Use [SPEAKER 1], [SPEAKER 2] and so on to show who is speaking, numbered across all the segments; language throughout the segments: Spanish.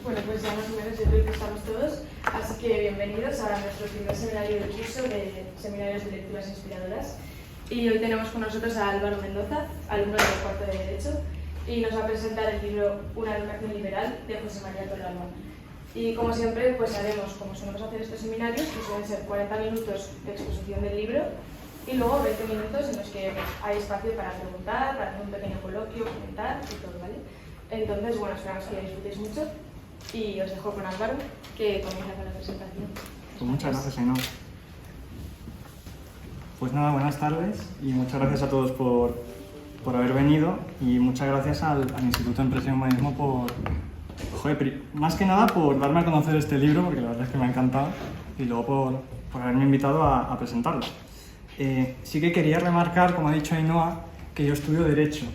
[SPEAKER 1] Bueno, pues ya más o menos yo creo que estamos todos, así que bienvenidos a nuestro primer seminario del curso de Seminarios de Lecturas Inspiradoras. Y hoy tenemos con nosotros a Álvaro Mendoza, alumno del cuarto de Derecho, y nos va a presentar el libro Una educación liberal de José María Torralba. Y como siempre, pues haremos, como solemos hacer estos seminarios, que suelen ser 40 minutos de exposición del libro y luego 20 minutos en los que hay espacio para preguntar, para hacer un pequeño coloquio, comentar y todo, ¿vale? Entonces, bueno, esperamos que disfrutéis mucho y os dejo con Álvaro, que comienza con la presentación.
[SPEAKER 2] Pues muchas gracias, Ainhoa. Pues nada, buenas tardes y muchas gracias a todos por haber venido y muchas gracias al Instituto de Empresa y Humanismo más que nada por darme a conocer este libro, porque la verdad es que me ha encantado, y luego por haberme invitado a presentarlo. Sí que quería remarcar, como ha dicho Ainhoa, que yo estudio Derecho.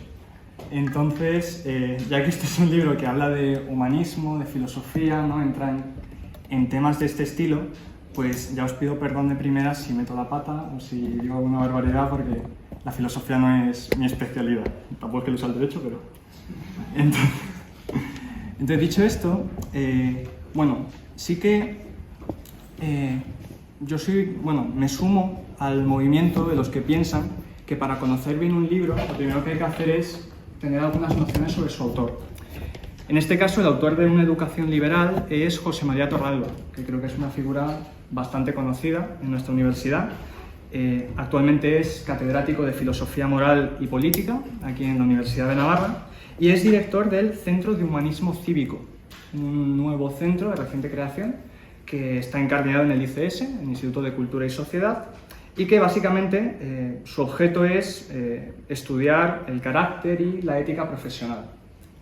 [SPEAKER 2] Entonces, ya que este es un libro que habla de humanismo, de filosofía, ¿no? Entra en temas de este estilo, pues ya os pido perdón de primeras si meto la pata o si digo alguna barbaridad, porque la filosofía no es mi especialidad. Tampoco es que lo sea el Derecho, pero... Entonces, dicho esto, bueno, sí que me sumo al movimiento de los que piensan que para conocer bien un libro, lo primero que hay que hacer es tener algunas nociones sobre su autor. En este caso, el autor de Una educación liberal es José María Torralba, que creo que es una figura bastante conocida en nuestra universidad. Actualmente es catedrático de Filosofía Moral y Política, aquí en la Universidad de Navarra, y es director del Centro de Humanismo Cívico, un nuevo centro de reciente creación que está incardinado en el ICS, el Instituto de Cultura y Sociedad, y que básicamente su objeto es estudiar el carácter y la ética profesional.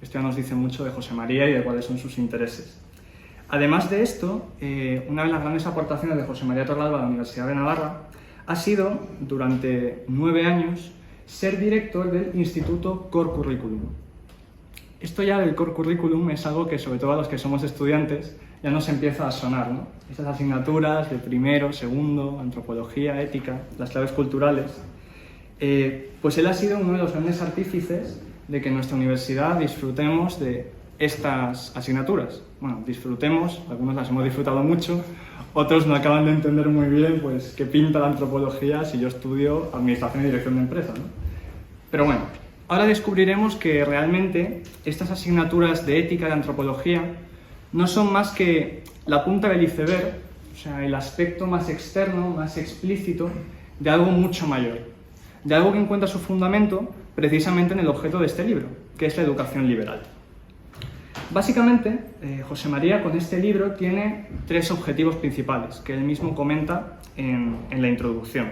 [SPEAKER 2] Esto ya nos dice mucho de José María y de cuáles son sus intereses. Además de esto, una de las grandes aportaciones de José María Torralba a la Universidad de Navarra ha sido, durante 9 años, ser director del Instituto Core Curriculum. Esto ya del Core Curriculum es algo que, sobre todo a los que somos estudiantes, ya nos empieza a sonar, ¿no? Esas asignaturas de primero, segundo, antropología, ética, las claves culturales. Pues él ha sido uno de los grandes artífices de que en nuestra universidad disfrutemos de estas asignaturas. Bueno, disfrutemos, algunos las hemos disfrutado mucho, otros no acaban de entender muy bien pues, qué pinta la antropología si yo estudio Administración y Dirección de Empresas, ¿no? Pero bueno, ahora descubriremos que realmente estas asignaturas de ética y de antropología no son más que la punta del iceberg, o sea, el aspecto más externo, más explícito de algo mucho mayor, de algo que encuentra su fundamento precisamente en el objeto de este libro, que es la educación liberal. Básicamente, José María con este libro tiene 3 objetivos principales, que él mismo comenta en la introducción.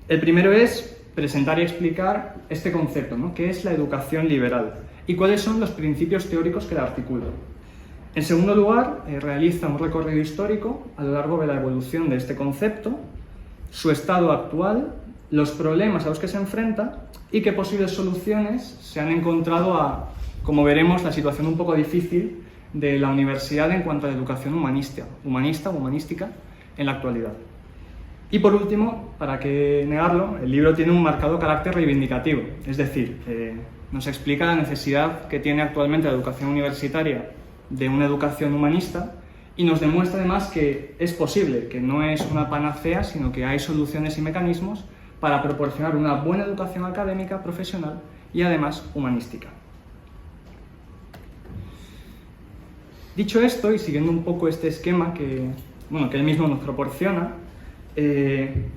[SPEAKER 2] El primero es presentar y explicar este concepto, ¿no? ¿Qué es la educación liberal? Y cuáles son los principios teóricos que la articulan. En segundo lugar, realiza un recorrido histórico a lo largo de la evolución de este concepto, su estado actual, los problemas a los que se enfrenta y qué posibles soluciones se han encontrado a, como veremos, la situación un poco difícil de la universidad en cuanto a la educación humanista o humanística en la actualidad. Y por último, para qué negarlo, el libro tiene un marcado carácter reivindicativo, es decir, nos explica la necesidad que tiene actualmente la educación universitaria de una educación humanista y nos demuestra además que es posible, que no es una panacea, sino que hay soluciones y mecanismos para proporcionar una buena educación académica, profesional y además humanística. Dicho esto, y siguiendo un poco este esquema que él mismo nos proporciona,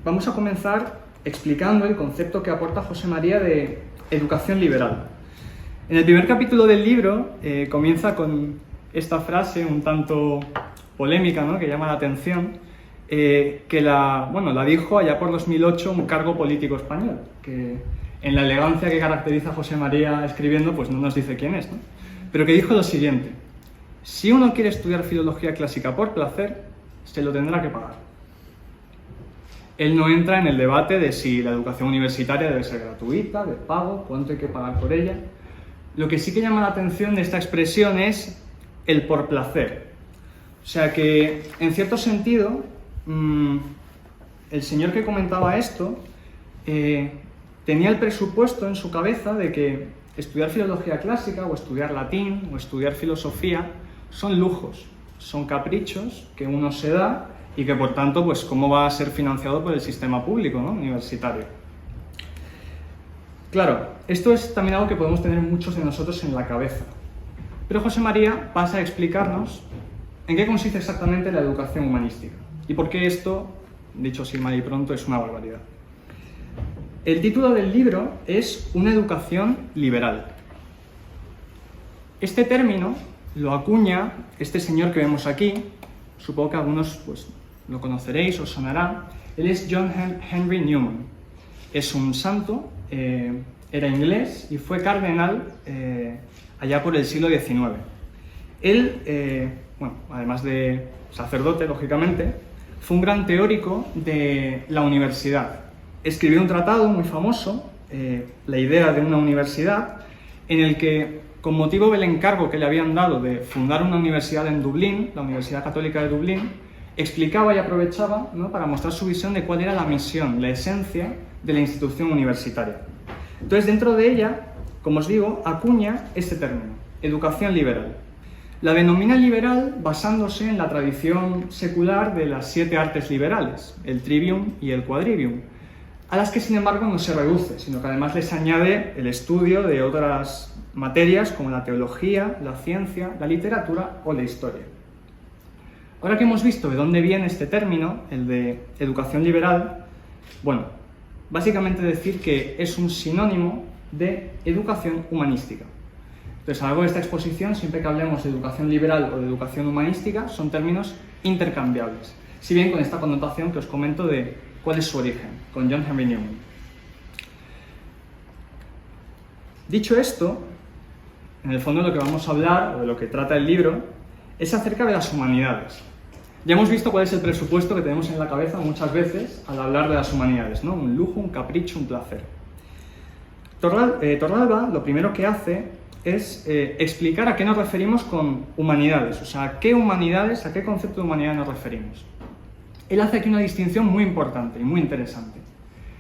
[SPEAKER 2] vamos a comenzar explicando el concepto que aporta José María de educación liberal. En el primer capítulo del libro comienza con esta frase un tanto polémica, ¿no? Que llama la atención, que la dijo allá por 2008 un cargo político español, que en la elegancia que caracteriza a José María escribiendo, pues no nos dice quién es, ¿no? Pero que dijo lo siguiente: si uno quiere estudiar filología clásica por placer, se lo tendrá que pagar. Él no entra en el debate de si la educación universitaria debe ser gratuita, de pago, cuánto hay que pagar por ella. Lo que sí que llama la atención de esta expresión es el por placer. O sea que, en cierto sentido, el señor que comentaba esto tenía el presupuesto en su cabeza de que estudiar filología clásica o estudiar latín o estudiar filosofía son lujos, son caprichos que uno se da y que por tanto, pues cómo va a ser financiado por el sistema público, ¿no?, universitario. Claro, esto es también algo que podemos tener muchos de nosotros en la cabeza. Pero José María pasa a explicarnos en qué consiste exactamente la educación humanística y por qué esto, dicho así mal y pronto, es una barbaridad. El título del libro es Una educación liberal. Este término lo acuña este señor que vemos aquí, supongo que algunos pues, lo conoceréis, os sonará. Él es John Henry Newman. Es un santo, era inglés y fue cardenal allá por el siglo XIX. Él, bueno, además de sacerdote, lógicamente, fue un gran teórico de la universidad. Escribió un tratado muy famoso, La idea de una universidad, en el que, con motivo del encargo que le habían dado de fundar una universidad en Dublín, la Universidad Católica de Dublín, explicaba y aprovechaba, ¿no?, para mostrar su visión de cuál era la misión, la esencia de la institución universitaria. Entonces, dentro de ella, como os digo, acuña este término, educación liberal. La denomina liberal basándose en la tradición secular de las 7 artes liberales, el trivium y el quadrivium, a las que sin embargo no se reduce, sino que además les añade el estudio de otras materias como la teología, la ciencia, la literatura o la historia. Ahora que hemos visto de dónde viene este término, el de educación liberal, bueno, básicamente decir que es un sinónimo de educación humanística. Entonces, a lo largo de esta exposición, siempre que hablemos de educación liberal o de educación humanística, son términos intercambiables, si bien con esta connotación que os comento de cuál es su origen, con John Henry Newman. Dicho esto, en el fondo de lo que vamos a hablar, o de lo que trata el libro, es acerca de las humanidades. Ya hemos visto cuál es el presupuesto que tenemos en la cabeza muchas veces al hablar de las humanidades, ¿no? Un lujo, un capricho, un placer. Torralba lo primero que hace es explicar a qué nos referimos con humanidades, o sea, a qué humanidades, a qué concepto de humanidad nos referimos. Él hace aquí una distinción muy importante y muy interesante.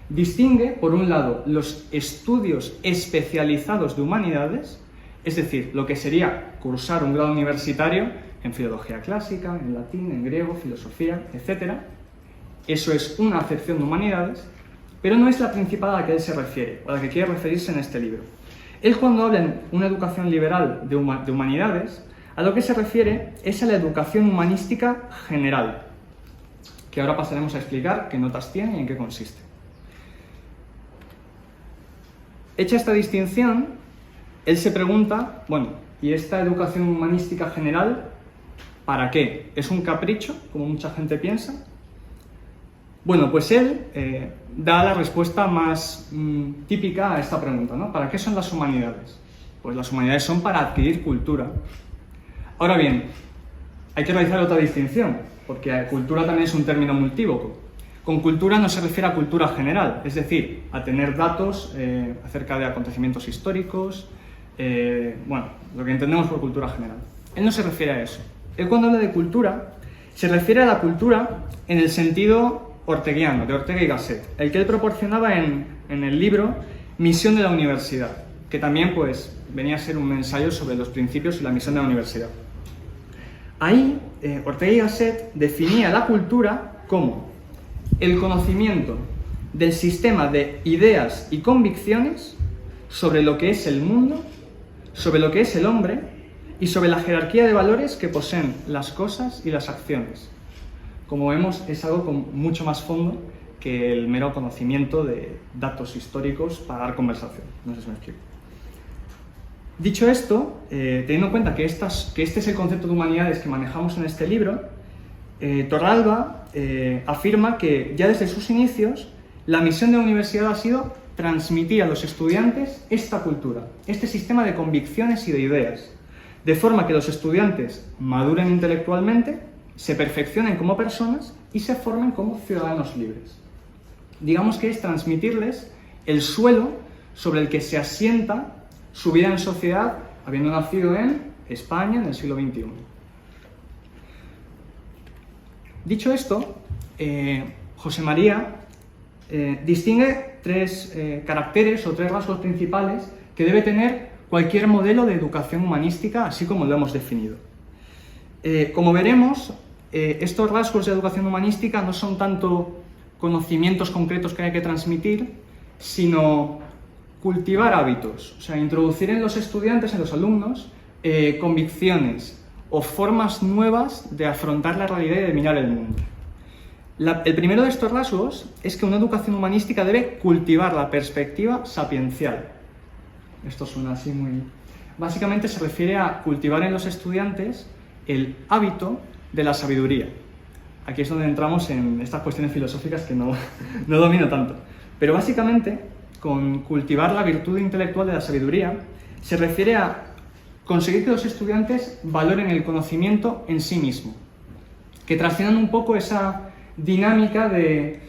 [SPEAKER 2] Distingue, por un lado, los estudios especializados de humanidades, es decir, lo que sería cursar un grado universitario en filología clásica, en latín, en griego, filosofía, etc. Eso es una acepción de humanidades, pero no es la principal a la que él se refiere, o a la que quiere referirse en este libro. Él, cuando habla en una educación liberal de humanidades, a lo que se refiere es a la educación humanística general, que ahora pasaremos a explicar qué notas tiene y en qué consiste. Hecha esta distinción, él se pregunta, bueno, ¿y esta educación humanística general para qué? ¿Es un capricho, como mucha gente piensa? Bueno, pues él da la respuesta más típica a esta pregunta, ¿no? ¿Para qué son las humanidades? Pues las humanidades son para adquirir cultura. Ahora bien, hay que realizar otra distinción, porque cultura también es un término multívoco. Con cultura no se refiere a cultura general, es decir, a tener datos acerca de acontecimientos históricos, bueno, lo que entendemos por cultura general. Él no se refiere a eso. Él, cuando habla de cultura, se refiere a la cultura en el sentido orteguiano, de Ortega y Gasset, el que él proporcionaba en el libro Misión de la Universidad, que también pues venía a ser un ensayo sobre los principios y la misión de la universidad. Ahí, Ortega y Gasset definía la cultura como el conocimiento del sistema de ideas y convicciones sobre lo que es el mundo, sobre lo que es el hombre y sobre la jerarquía de valores que poseen las cosas y las acciones. Como vemos, es algo con mucho más fondo que el mero conocimiento de datos históricos para dar conversación. No sé si me explico. Dicho esto, teniendo en cuenta que este es el concepto de humanidades que manejamos en este libro, Torralba afirma que ya desde sus inicios la misión de la universidad ha sido transmitir a los estudiantes esta cultura, este sistema de convicciones y de ideas, de forma que los estudiantes maduren intelectualmente, se perfeccionen como personas y se formen como ciudadanos libres. Digamos que es transmitirles el suelo sobre el que se asienta su vida en sociedad, habiendo nacido en España en el siglo XXI. Dicho esto, José María distingue 3 caracteres o 3 rasgos principales que debe tener cualquier modelo de educación humanística, así como lo hemos definido. Como veremos, estos rasgos de educación humanística no son tanto conocimientos concretos que hay que transmitir, sino cultivar hábitos, o sea, introducir en los estudiantes, en los alumnos, convicciones o formas nuevas de afrontar la realidad y de mirar el mundo. El primero de estos rasgos es que una educación humanística debe cultivar la perspectiva sapiencial. Esto suena así muy... Básicamente se refiere a cultivar en los estudiantes el hábito de la sabiduría. Aquí es donde entramos en estas cuestiones filosóficas que no domino tanto. Pero básicamente, con cultivar la virtud intelectual de la sabiduría, se refiere a conseguir que los estudiantes valoren el conocimiento en sí mismo, que trasciendan un poco esa dinámica de,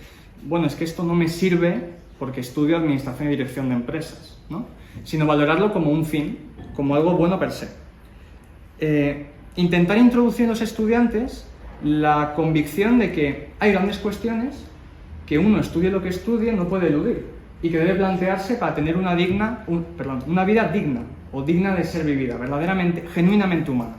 [SPEAKER 2] bueno, es que esto no me sirve porque estudio administración y dirección de empresas, ¿no? Sino valorarlo como un fin, como algo bueno per se. Intentar introducir en los estudiantes la convicción de que hay grandes cuestiones que uno estudie lo que estudie no puede eludir y que debe plantearse para tener una vida digna o digna de ser vivida, verdaderamente, genuinamente humana.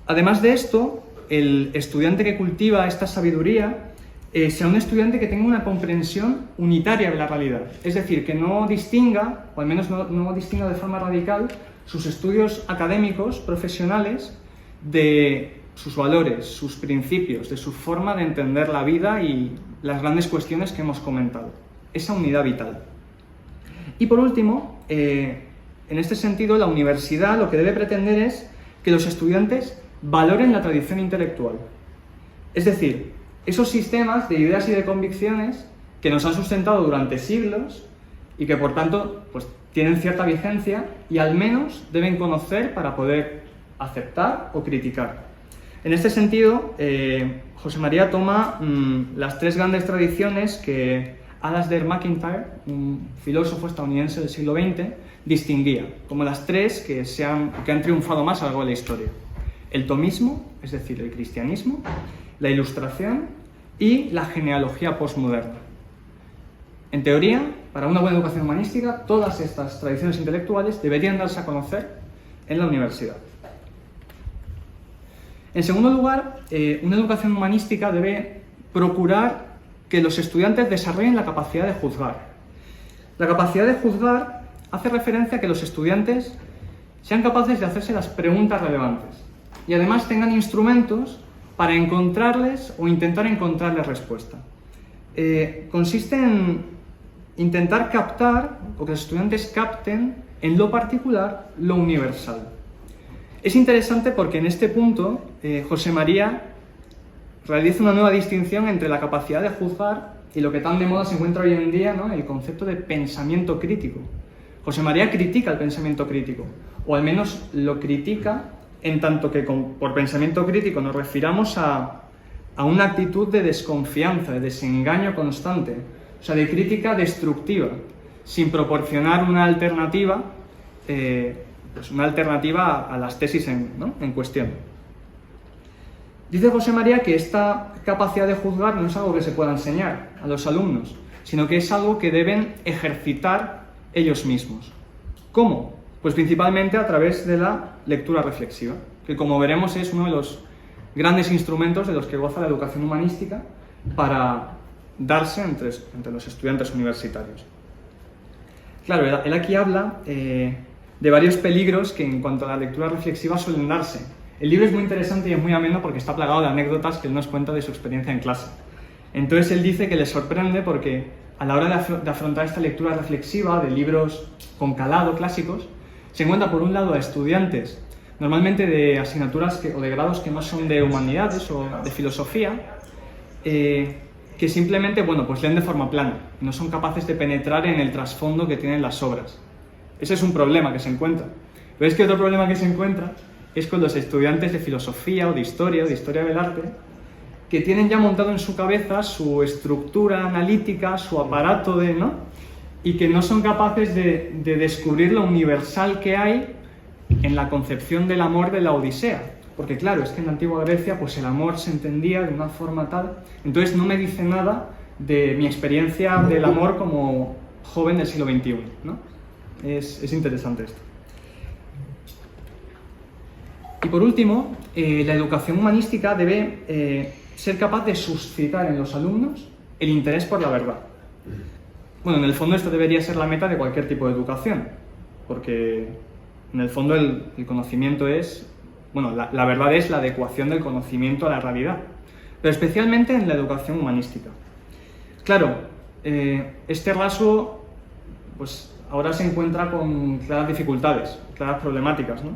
[SPEAKER 2] Además de esto, el estudiante que cultiva esta sabiduría será un estudiante que tenga una comprensión unitaria de la realidad, es decir, que no distinga, o al menos no distinga de forma radical, sus estudios académicos, profesionales, de sus valores, sus principios, de su forma de entender la vida y las grandes cuestiones que hemos comentado. Esa unidad vital. Y por último, en este sentido, la universidad lo que debe pretender es que los estudiantes valoren la tradición intelectual. Es decir, esos sistemas de ideas y de convicciones que nos han sustentado durante siglos y que por tanto pues, tienen cierta vigencia y al menos deben conocer para poder aceptar o criticar. En este sentido, José María toma las tres grandes tradiciones que Alasdair MacIntyre, un filósofo estadounidense del siglo XX, distinguía como las tres que han triunfado más a lo largo de la historia. El tomismo, es decir, el cristianismo, la ilustración y la genealogía postmoderna. En teoría, para una buena educación humanística, todas estas tradiciones intelectuales deberían darse a conocer en la universidad. En segundo lugar, una educación humanística debe procurar que los estudiantes desarrollen la capacidad de juzgar. La capacidad de juzgar hace referencia a que los estudiantes sean capaces de hacerse las preguntas relevantes y además tengan instrumentos para encontrarles o intentar encontrarles respuesta. Consiste en intentar captar, o que los estudiantes capten, en lo particular, lo universal. Es interesante porque en este punto José María realiza una nueva distinción entre la capacidad de juzgar y lo que tan de moda se encuentra hoy en día, ¿no? El concepto de pensamiento crítico. José María critica el pensamiento crítico, o al menos lo critica en tanto que por pensamiento crítico nos refiramos a una actitud de desconfianza, de desengaño constante, o sea, de crítica destructiva, sin proporcionar una alternativa, a las tesis en cuestión. Dice José María que esta capacidad de juzgar no es algo que se pueda enseñar a los alumnos, sino que es algo que deben ejercitar ellos mismos. ¿Cómo? Pues principalmente a través de la lectura reflexiva, que como veremos es uno de los grandes instrumentos de los que goza la educación humanística para darse entre los estudiantes universitarios. Claro, él aquí habla de varios peligros que en cuanto a la lectura reflexiva suelen darse. El libro es muy interesante y es muy ameno porque está plagado de anécdotas que él nos cuenta de su experiencia en clase. Entonces él dice que le sorprende porque a la hora de afrontar esta lectura reflexiva de libros con calado clásicos, se encuentra por un lado a estudiantes, normalmente de asignaturas o de grados que no son de humanidades o de filosofía, que simplemente, pues leen de forma plana, no son capaces de penetrar en el trasfondo que tienen las obras. Ese es un problema que se encuentra. Pero es que otro problema que se encuentra es con los estudiantes de filosofía o de historia del arte, que tienen ya montado en su cabeza su estructura analítica, su aparato y que no son capaces de descubrir lo universal que hay en la concepción del amor de la Odisea. Porque claro, es que en la antigua Grecia pues el amor se entendía de una forma tal, entonces no me dice nada de mi experiencia del amor como joven del siglo XXI, ¿no? Es interesante esto. Y por último, la educación humanística debe ser capaz de suscitar en los alumnos el interés por la verdad. Bueno, en el fondo esto debería ser la meta de cualquier tipo de educación, porque en el fondo el conocimiento es, bueno, la verdad es la adecuación del conocimiento a la realidad, pero especialmente en la educación humanística. Claro, este rasgo pues ahora se encuentra con claras dificultades, claras problemáticas, ¿no?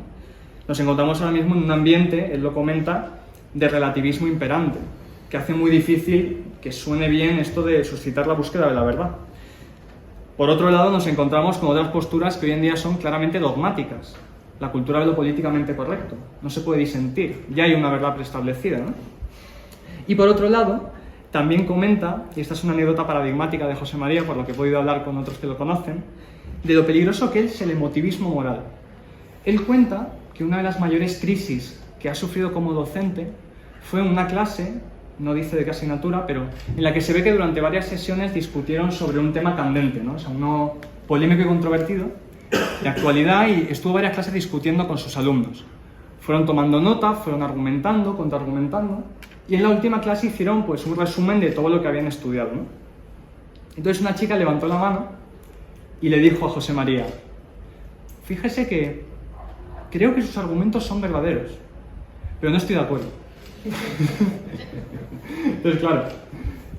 [SPEAKER 2] Nos encontramos ahora mismo en un ambiente, él lo comenta, de relativismo imperante, que hace muy difícil que suene bien esto de suscitar la búsqueda de la verdad. Por otro lado, nos encontramos con otras posturas que hoy en día son claramente dogmáticas. La cultura de lo políticamente correcto. No se puede disentir, ya hay una verdad preestablecida, ¿no? Y por otro lado, también comenta, y esta es una anécdota paradigmática de José María, por lo que he podido hablar con otros que lo conocen, de lo peligroso que es el emotivismo moral. Él cuenta que una de las mayores crisis que ha sufrido como docente fue en una clase, no dice de qué asignatura, pero en la que se ve que durante varias sesiones discutieron sobre un tema candente, ¿no? O sea, uno polémico y controvertido de actualidad, y estuvo varias clases discutiendo con sus alumnos. Fueron tomando nota, fueron argumentando, contraargumentando, y en la última clase hicieron pues un resumen de todo lo que habían estudiado, ¿no? Entonces una chica levantó la mano y le dijo a José María: fíjese que creo que sus argumentos son verdaderos, pero no estoy de acuerdo. Entonces, claro,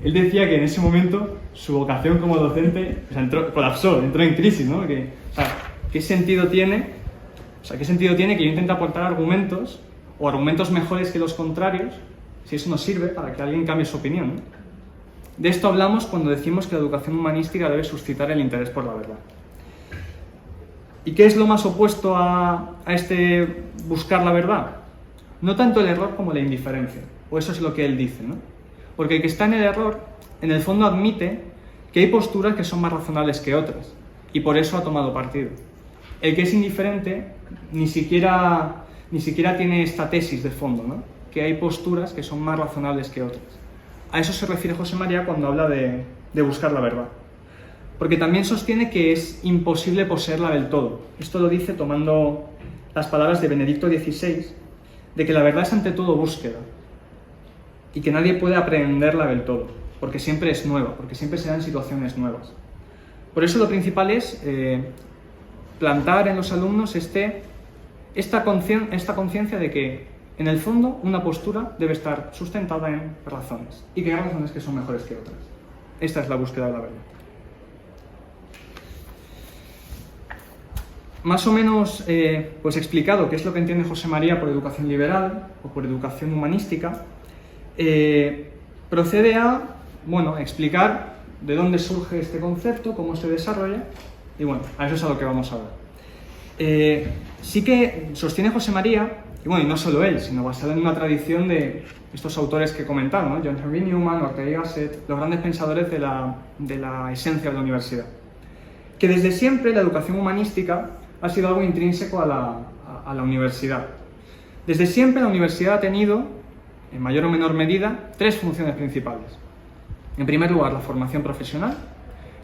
[SPEAKER 2] él decía que en ese momento su vocación como docente, o sea, colapsó, entró en crisis, ¿no? ¿Qué sentido tiene? O sea, ¿qué sentido tiene que yo intente aportar argumentos o argumentos mejores que los contrarios si eso no sirve para que alguien cambie su opinión, ¿no? De esto hablamos cuando decimos que la educación humanística debe suscitar el interés por la verdad. ¿Y qué es lo más opuesto a este buscar la verdad? No tanto el error como la indiferencia, o eso es lo que él dice, ¿no? Porque el que está en el error, en el fondo admite que hay posturas que son más razonables que otras, y por eso ha tomado partido. El que es indiferente ni siquiera tiene esta tesis de fondo, ¿no? Que hay posturas que son más razonables que otras. A eso se refiere José María cuando habla de buscar la verdad. Porque también sostiene que es imposible poseerla del todo. Esto lo dice tomando las palabras de Benedicto XVI, de que la verdad es ante todo búsqueda y que nadie puede aprehenderla del todo, porque siempre es nueva, porque siempre se dan situaciones nuevas. Por eso lo principal es plantar en los alumnos esta conciencia de que, en el fondo, una postura debe estar sustentada en razones, y que hay razones que son mejores que otras. Esta es la búsqueda de la verdad. Más o menos pues explicado qué es lo que entiende José María por educación liberal o por educación humanística, procede a explicar de dónde surge este concepto, cómo se desarrolla, y bueno, a eso es a lo que vamos a ver. Sí que sostiene José María, y no solo él, sino basado en una tradición de estos autores que he comentado, ¿no? John Henry Newman, Ortega y Gasset, los grandes pensadores de la esencia de la universidad, que desde siempre la educación humanística ha sido algo intrínseco a la universidad. Desde siempre la universidad ha tenido, en mayor o menor medida, tres funciones principales. En primer lugar, la formación profesional.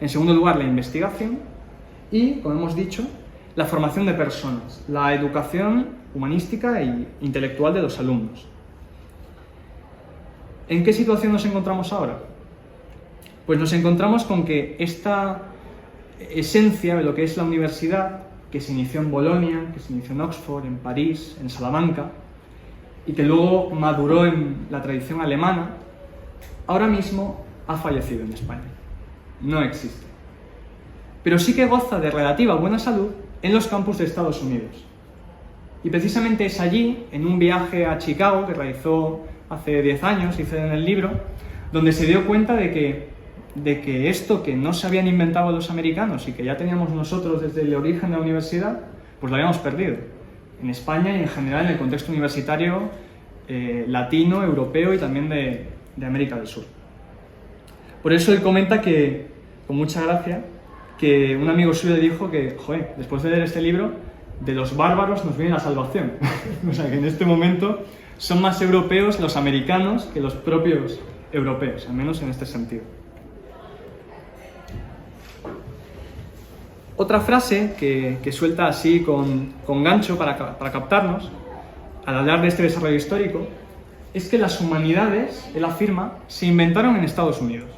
[SPEAKER 2] En segundo lugar, la investigación. Y, como hemos dicho, la formación de personas, la educación humanística e intelectual de los alumnos. ¿En qué situación nos encontramos ahora? Pues nos encontramos con que esta esencia de lo que es la universidad, que se inició en Bolonia, que se inició en Oxford, en París, en Salamanca, y que luego maduró en la tradición alemana, ahora mismo ha fallecido en España. No existe. Pero sí que goza de relativa buena salud en los campus de Estados Unidos. Y precisamente es allí, en un viaje a Chicago que realizó hace 10 años, dice en el libro, donde se dio cuenta de que esto que no se habían inventado los americanos y que ya teníamos nosotros desde el origen de la universidad, pues lo habíamos perdido. En España y en general en el contexto universitario latino, europeo y también de América del Sur. Por eso él comenta que, con mucha gracia, que un amigo suyo le dijo que, después de leer este libro, de los bárbaros nos viene la salvación. O sea, que en este momento son más europeos los americanos que los propios europeos, al menos en este sentido. Otra frase que suelta así con gancho para captarnos al hablar de este desarrollo histórico, es que las humanidades, él afirma, se inventaron en Estados Unidos.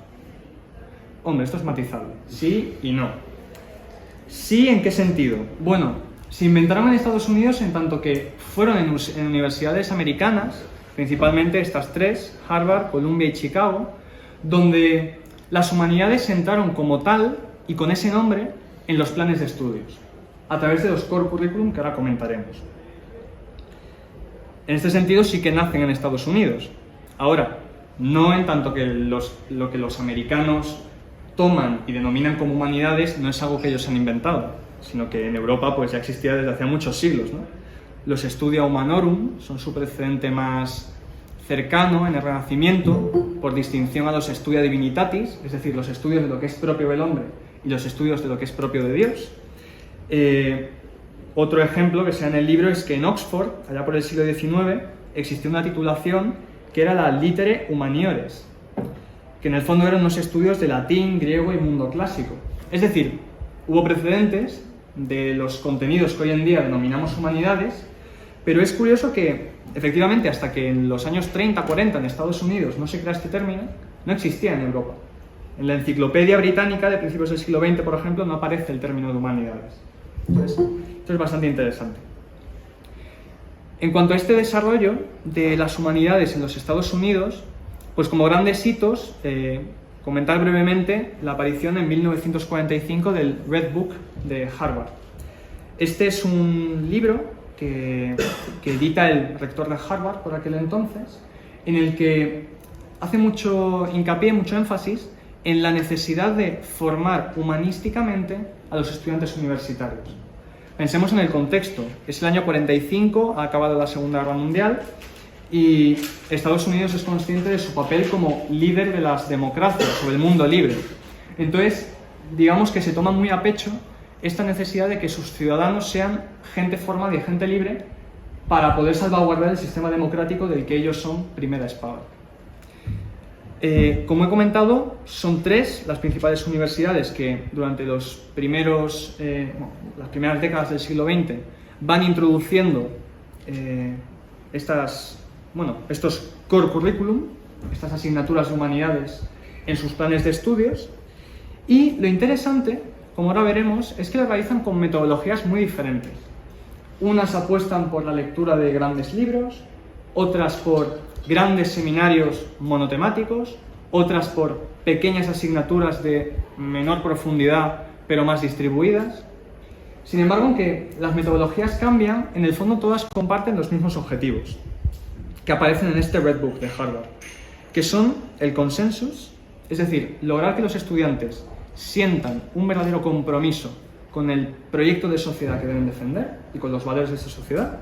[SPEAKER 2] Hombre, esto es matizable. Sí y no. ¿Sí en qué sentido? Bueno, se inventaron en Estados Unidos en tanto que fueron en universidades americanas, principalmente estas tres, Harvard, Columbia y Chicago, donde las humanidades entraron como tal y con ese nombre en los planes de estudios, a través de los core curriculum que ahora comentaremos. En este sentido sí que nacen en Estados Unidos. Ahora, no en tanto que lo que los americanos toman y denominan como humanidades no es algo que ellos han inventado, sino que en Europa pues ya existía desde hace muchos siglos, ¿no? Los Studia Humanorum son su precedente más cercano en el Renacimiento, por distinción a los Studia Divinitatis, es decir, los estudios de lo que es propio del hombre y los estudios de lo que es propio de Dios. Otro ejemplo que se da en el libro es que en Oxford, allá por el siglo XIX, existió una titulación que era la Litere Humaniores, que en el fondo eran unos estudios de latín, griego y mundo clásico. Es decir, hubo precedentes de los contenidos que hoy en día denominamos humanidades, pero es curioso que, efectivamente, hasta que en los años 30-40 en Estados Unidos no se crea este término, no existía en Europa. En la Enciclopedia Británica de principios del siglo XX, por ejemplo, no aparece el término de humanidades. Entonces, esto es bastante interesante. En cuanto a este desarrollo de las humanidades en los Estados Unidos, pues como grandes hitos, comentar brevemente la aparición en 1945 del Red Book de Harvard. Este es un libro que edita el rector de Harvard por aquel entonces, en el que hace mucho hincapié, mucho énfasis en la necesidad de formar humanísticamente a los estudiantes universitarios. Pensemos en el contexto. Es el año 45, ha acabado la Segunda Guerra Mundial y Estados Unidos es consciente de su papel como líder de las democracias o del mundo libre. Entonces, digamos que se toma muy a pecho esta necesidad de que sus ciudadanos sean gente formada y gente libre para poder salvaguardar el sistema democrático del que ellos son primera espada. Como he comentado, son tres las principales universidades que durante las primeras décadas del siglo XX van introduciendo estos core curriculum, estas asignaturas de humanidades en sus planes de estudios, y lo interesante, como ahora veremos, es que lo realizan con metodologías muy diferentes. Unas apuestan por la lectura de grandes libros, otras por grandes seminarios monotemáticos, otras por pequeñas asignaturas de menor profundidad pero más distribuidas. Sin embargo, aunque las metodologías cambian, en el fondo todas comparten los mismos objetivos que aparecen en este Red Book de Harvard, que son el consensus, es decir, lograr que los estudiantes sientan un verdadero compromiso con el proyecto de sociedad que deben defender y con los valores de esa sociedad.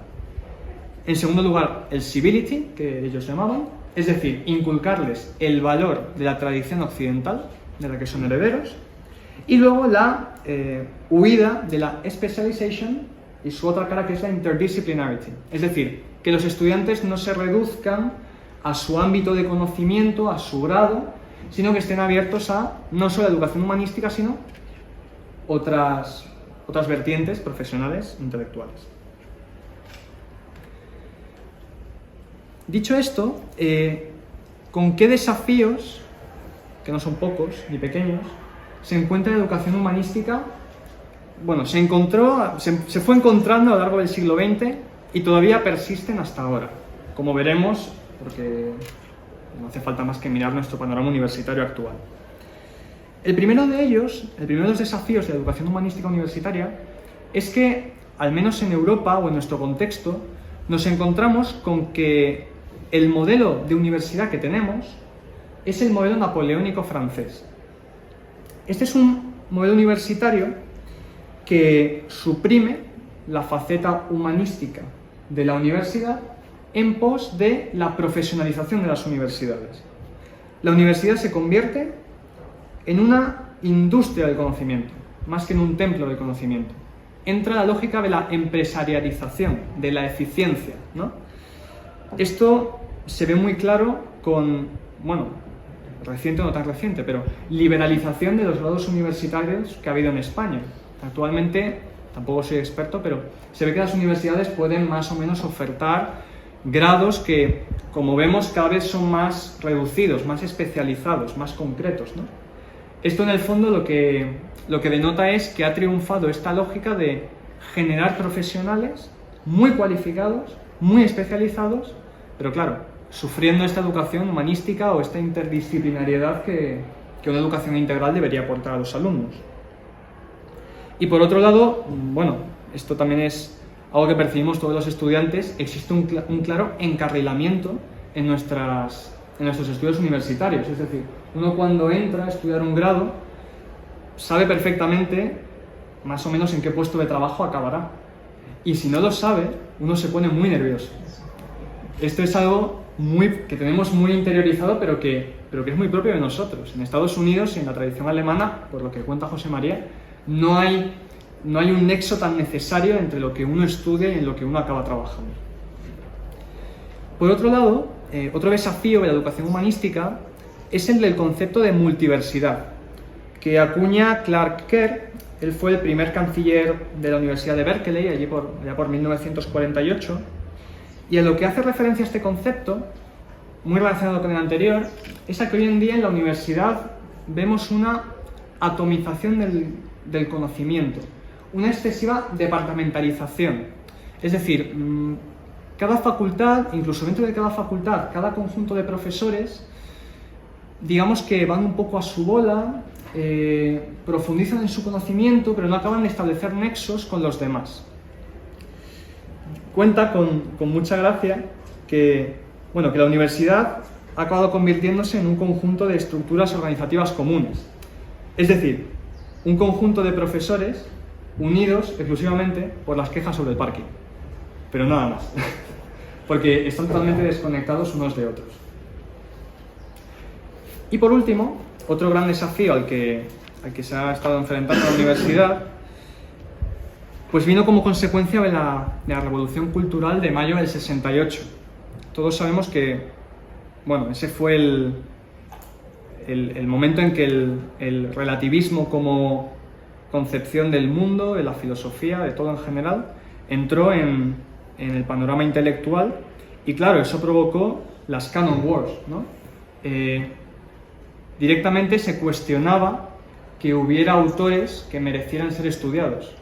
[SPEAKER 2] En segundo lugar, el civility, que ellos llamaban, es decir, inculcarles el valor de la tradición occidental, de la que son herederos, y luego la huida de la specialization y su otra cara, que es la interdisciplinarity, es decir, que los estudiantes no se reduzcan a su ámbito de conocimiento, a su grado, sino que estén abiertos a no solo la educación humanística, sino otras vertientes profesionales intelectuales. Dicho esto, ¿con qué desafíos, que no son pocos ni pequeños, se encuentra la educación humanística? Bueno, se fue encontrando a lo largo del siglo XX y todavía persisten hasta ahora, como veremos, porque no hace falta más que mirar nuestro panorama universitario actual. El primero de los desafíos de la educación humanística universitaria es que, al menos en Europa o en nuestro contexto, nos encontramos con que el modelo de universidad que tenemos es el modelo napoleónico francés. Este es un modelo universitario que suprime la faceta humanística de la universidad en pos de la profesionalización de las universidades. La universidad se convierte en una industria del conocimiento, más que en un templo del conocimiento. Entra la lógica de la empresarialización, de la eficiencia, ¿no? Esto se ve muy claro con, reciente o no tan reciente, pero liberalización de los grados universitarios que ha habido en España. Actualmente, tampoco soy experto, pero se ve que las universidades pueden más o menos ofertar grados que, como vemos, cada vez son más reducidos, más especializados, más concretos, ¿no? Esto en el fondo lo que denota es que ha triunfado esta lógica de generar profesionales muy cualificados, muy especializados, pero claro, sufriendo esta educación humanística o esta interdisciplinariedad que una educación integral debería aportar a los alumnos. Y por otro lado, bueno, esto también es algo que percibimos todos los estudiantes, existe un claro encarrilamiento en nuestros estudios universitarios. Es decir, uno cuando entra a estudiar un grado sabe perfectamente más o menos en qué puesto de trabajo acabará. Y si no lo sabe, uno se pone muy nervioso. Esto es algo que tenemos muy interiorizado, pero que es muy propio de nosotros. En Estados Unidos y en la tradición alemana, por lo que cuenta José María, no hay un nexo tan necesario entre lo que uno estudia y en lo que uno acaba trabajando. Por otro lado, otro desafío de la educación humanística es el del concepto de multiversidad, que acuña Clark Kerr. Él fue el primer canciller de la Universidad de Berkeley, allá por 1948, y a lo que hace referencia a este concepto, muy relacionado con el anterior, es a que hoy en día en la universidad vemos una atomización del conocimiento, una excesiva departamentalización. Es decir, cada facultad, incluso dentro de cada facultad, cada conjunto de profesores, digamos que van un poco a su bola, profundizan en su conocimiento, pero no acaban de establecer nexos con los demás. Cuenta con mucha gracia que la universidad ha acabado convirtiéndose en un conjunto de estructuras organizativas comunes. Es decir, un conjunto de profesores unidos exclusivamente por las quejas sobre el parking. Pero nada más, porque están totalmente desconectados unos de otros. Y por último, otro gran desafío al que se ha estado enfrentando la universidad, pues vino como consecuencia de la Revolución Cultural de mayo del 68. Todos sabemos que, ese fue el momento en que el relativismo como concepción del mundo, de la filosofía, de todo en general, entró en el panorama intelectual y, claro, eso provocó las Canon Wars, ¿no? Directamente se cuestionaba que hubiera autores que merecieran ser estudiados.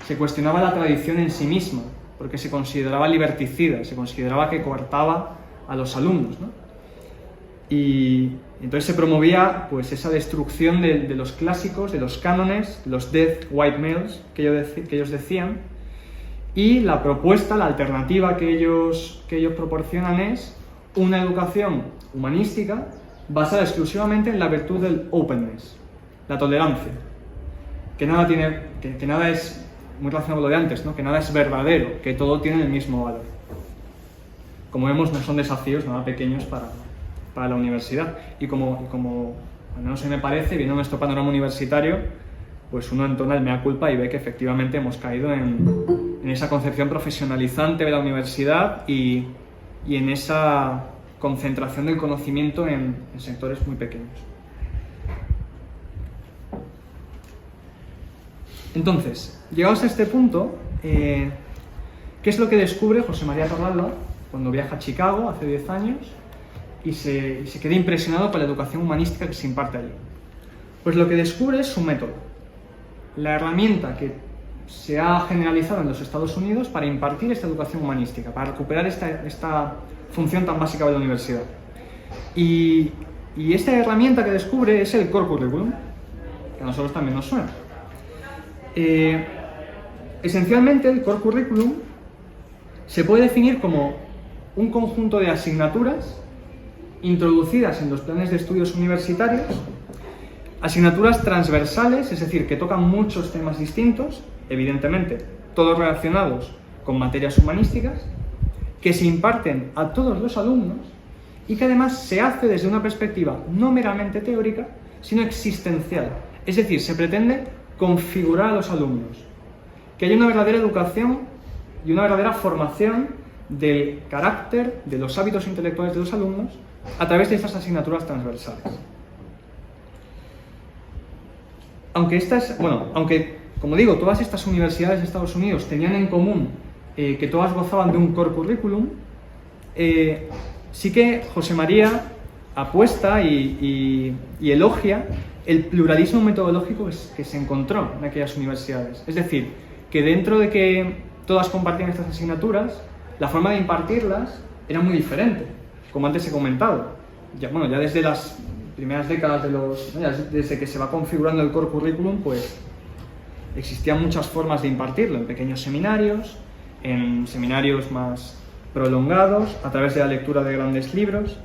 [SPEAKER 2] Se cuestionaba la tradición en sí misma, porque se consideraba liberticida, se consideraba que coartaba a los alumnos, ¿no? Y entonces se promovía pues esa destrucción de los clásicos, de los cánones, los dead white males que ellos decían, y la propuesta, la alternativa que ellos proporcionan es una educación humanística basada exclusivamente en la virtud del openness, la tolerancia, que nada es, muy relacionado con lo de antes, ¿no? Que nada es verdadero, que todo tiene el mismo valor. Como vemos, no son desafíos nada pequeños para la universidad. Y como al menos se me parece, viendo nuestro panorama universitario, pues uno entona el mea culpa y ve que efectivamente hemos caído en esa concepción profesionalizante de la universidad y en esa concentración del conocimiento en sectores muy pequeños. Entonces, llegados a este punto, ¿qué es lo que descubre José María Torralba cuando viaja a Chicago hace 10 años y se queda impresionado con la educación humanística que se imparte allí? Pues lo que descubre es su método, la herramienta que se ha generalizado en los Estados Unidos para impartir esta educación humanística, para recuperar esta función tan básica de la universidad. Y esta herramienta que descubre es el Core Curriculum, que a nosotros también nos suena. Esencialmente, el Core Curriculum se puede definir como un conjunto de asignaturas introducidas en los planes de estudios universitarios, asignaturas transversales, es decir, que tocan muchos temas distintos, evidentemente, todos relacionados con materias humanísticas, que se imparten a todos los alumnos y que además se hace desde una perspectiva no meramente teórica, sino existencial. Es decir, se pretende configurar a los alumnos, que haya una verdadera educación y una verdadera formación del carácter, de los hábitos intelectuales de los alumnos a través de estas asignaturas transversales. Aunque, como digo, todas estas universidades de Estados Unidos tenían en común que todas gozaban de un core curriculum, sí que José María apuesta y elogia el pluralismo metodológico que se encontró en aquellas universidades. Es decir, que dentro de que todas compartían estas asignaturas, la forma de impartirlas era muy diferente, como antes he comentado. Ya desde las primeras décadas desde que se va configurando el core curriculum, pues existían muchas formas de impartirlo, en pequeños seminarios, en seminarios más prolongados, a través de la lectura de grandes libros.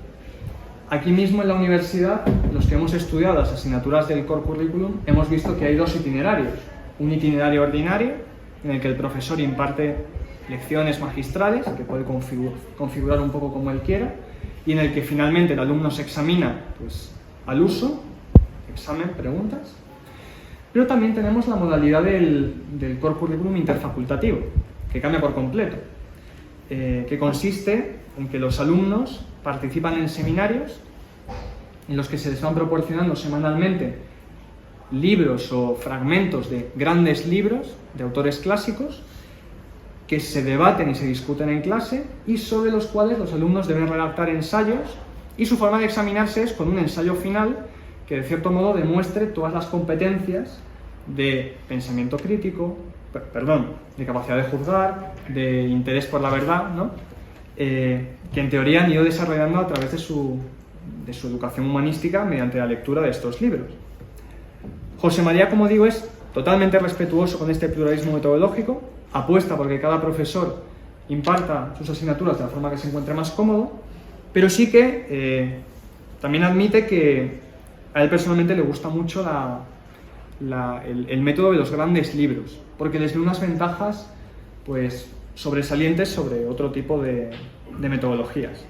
[SPEAKER 2] Aquí mismo en la universidad, los que hemos estudiado las asignaturas del core curriculum, hemos visto que hay dos itinerarios. Un itinerario ordinario, en el que el profesor imparte lecciones magistrales, que puede configurar un poco como él quiera, y en el que finalmente el alumno se examina pues, al uso, examen, preguntas. Pero también tenemos la modalidad del core curriculum interfacultativo, que cambia por completo, que consiste en que los alumnos participan en seminarios en los que se les van proporcionando semanalmente libros o fragmentos de grandes libros de autores clásicos que se debaten y se discuten en clase y sobre los cuales los alumnos deben redactar ensayos, y su forma de examinarse es con un ensayo final que de cierto modo demuestre todas las competencias de pensamiento crítico, de capacidad de juzgar, de interés por la verdad, ¿no? Que en teoría han ido desarrollando a través de su educación humanística mediante la lectura de estos libros. José María, como digo, es totalmente respetuoso con este pluralismo metodológico, apuesta porque cada profesor imparta sus asignaturas de la forma que se encuentre más cómodo, pero sí que también admite que a él personalmente le gusta mucho el método de los grandes libros, porque les ve unas ventajas pues, sobresalientes sobre otro tipo de metodologías.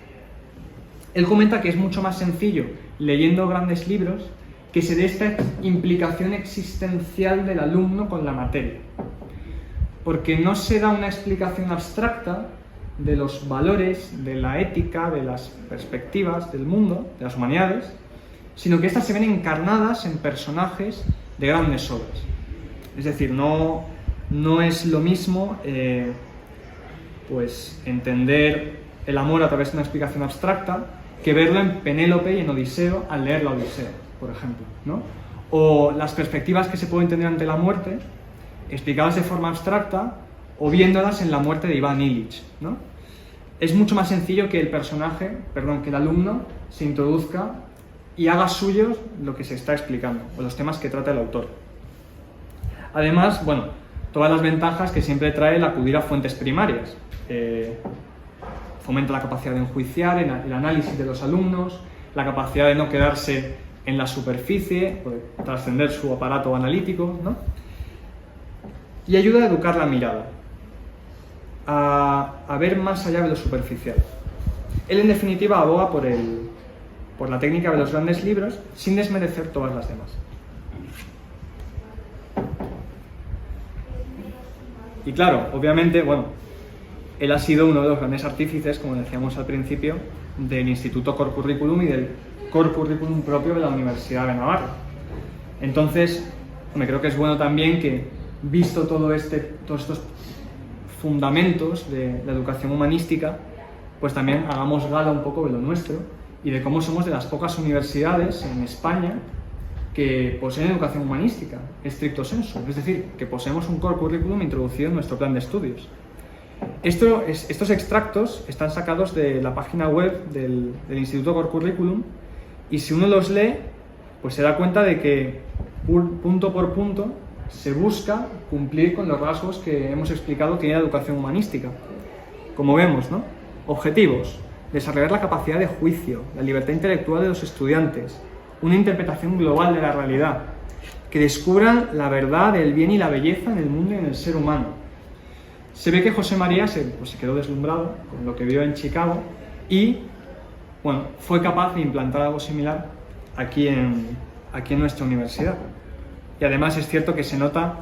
[SPEAKER 2] Él comenta que es mucho más sencillo leyendo grandes libros que se dé esta implicación existencial del alumno con la materia, porque no se da una explicación abstracta de los valores, de la ética, de las perspectivas del mundo, de las humanidades, sino que estas se ven encarnadas en personajes de grandes obras. Es decir, no es lo mismo pues entender el amor a través de una explicación abstracta que verlo en Penélope y en Odiseo al leer la Odisea, por ejemplo, ¿no? O las perspectivas que se pueden tener ante la muerte explicadas de forma abstracta o viéndolas en la muerte de Iván Illich, ¿no? Es mucho más sencillo que que el alumno se introduzca y haga suyo lo que se está explicando o los temas que trata el autor. Además, todas las ventajas que siempre trae el acudir a fuentes primarias. Fomenta la capacidad de enjuiciar, el análisis de los alumnos, la capacidad de no quedarse en la superficie, trascender su aparato analítico, ¿no? Y ayuda a educar la mirada, a ver más allá de lo superficial. Él, en definitiva, aboga por la técnica de los grandes libros sin desmerecer todas las demás. Y claro, obviamente, él ha sido uno de los grandes artífices, como decíamos al principio, del Instituto Core Curriculum y del Core Curriculum propio de la Universidad de Navarra. Entonces, creo que es bueno también que, visto todos estos fundamentos de la educación humanística, pues también hagamos gala un poco de lo nuestro y de cómo somos de las pocas universidades en España que poseen educación humanística, estricto sensu, es decir, que poseemos un core curriculum introducido en nuestro plan de estudios. Estos extractos están sacados de la página web del Instituto Core Curriculum, y si uno los lee, pues se da cuenta de que punto por punto se busca cumplir con los rasgos que hemos explicado que tiene la educación humanística. Como vemos, ¿no? Objetivos: desarrollar la capacidad de juicio, la libertad intelectual de los estudiantes, una interpretación global de la realidad, que descubran la verdad, el bien y la belleza en el mundo y en el ser humano. Se ve que José María se quedó deslumbrado con lo que vio en Chicago y fue capaz de implantar algo similar aquí en nuestra universidad. Y además es cierto que se nota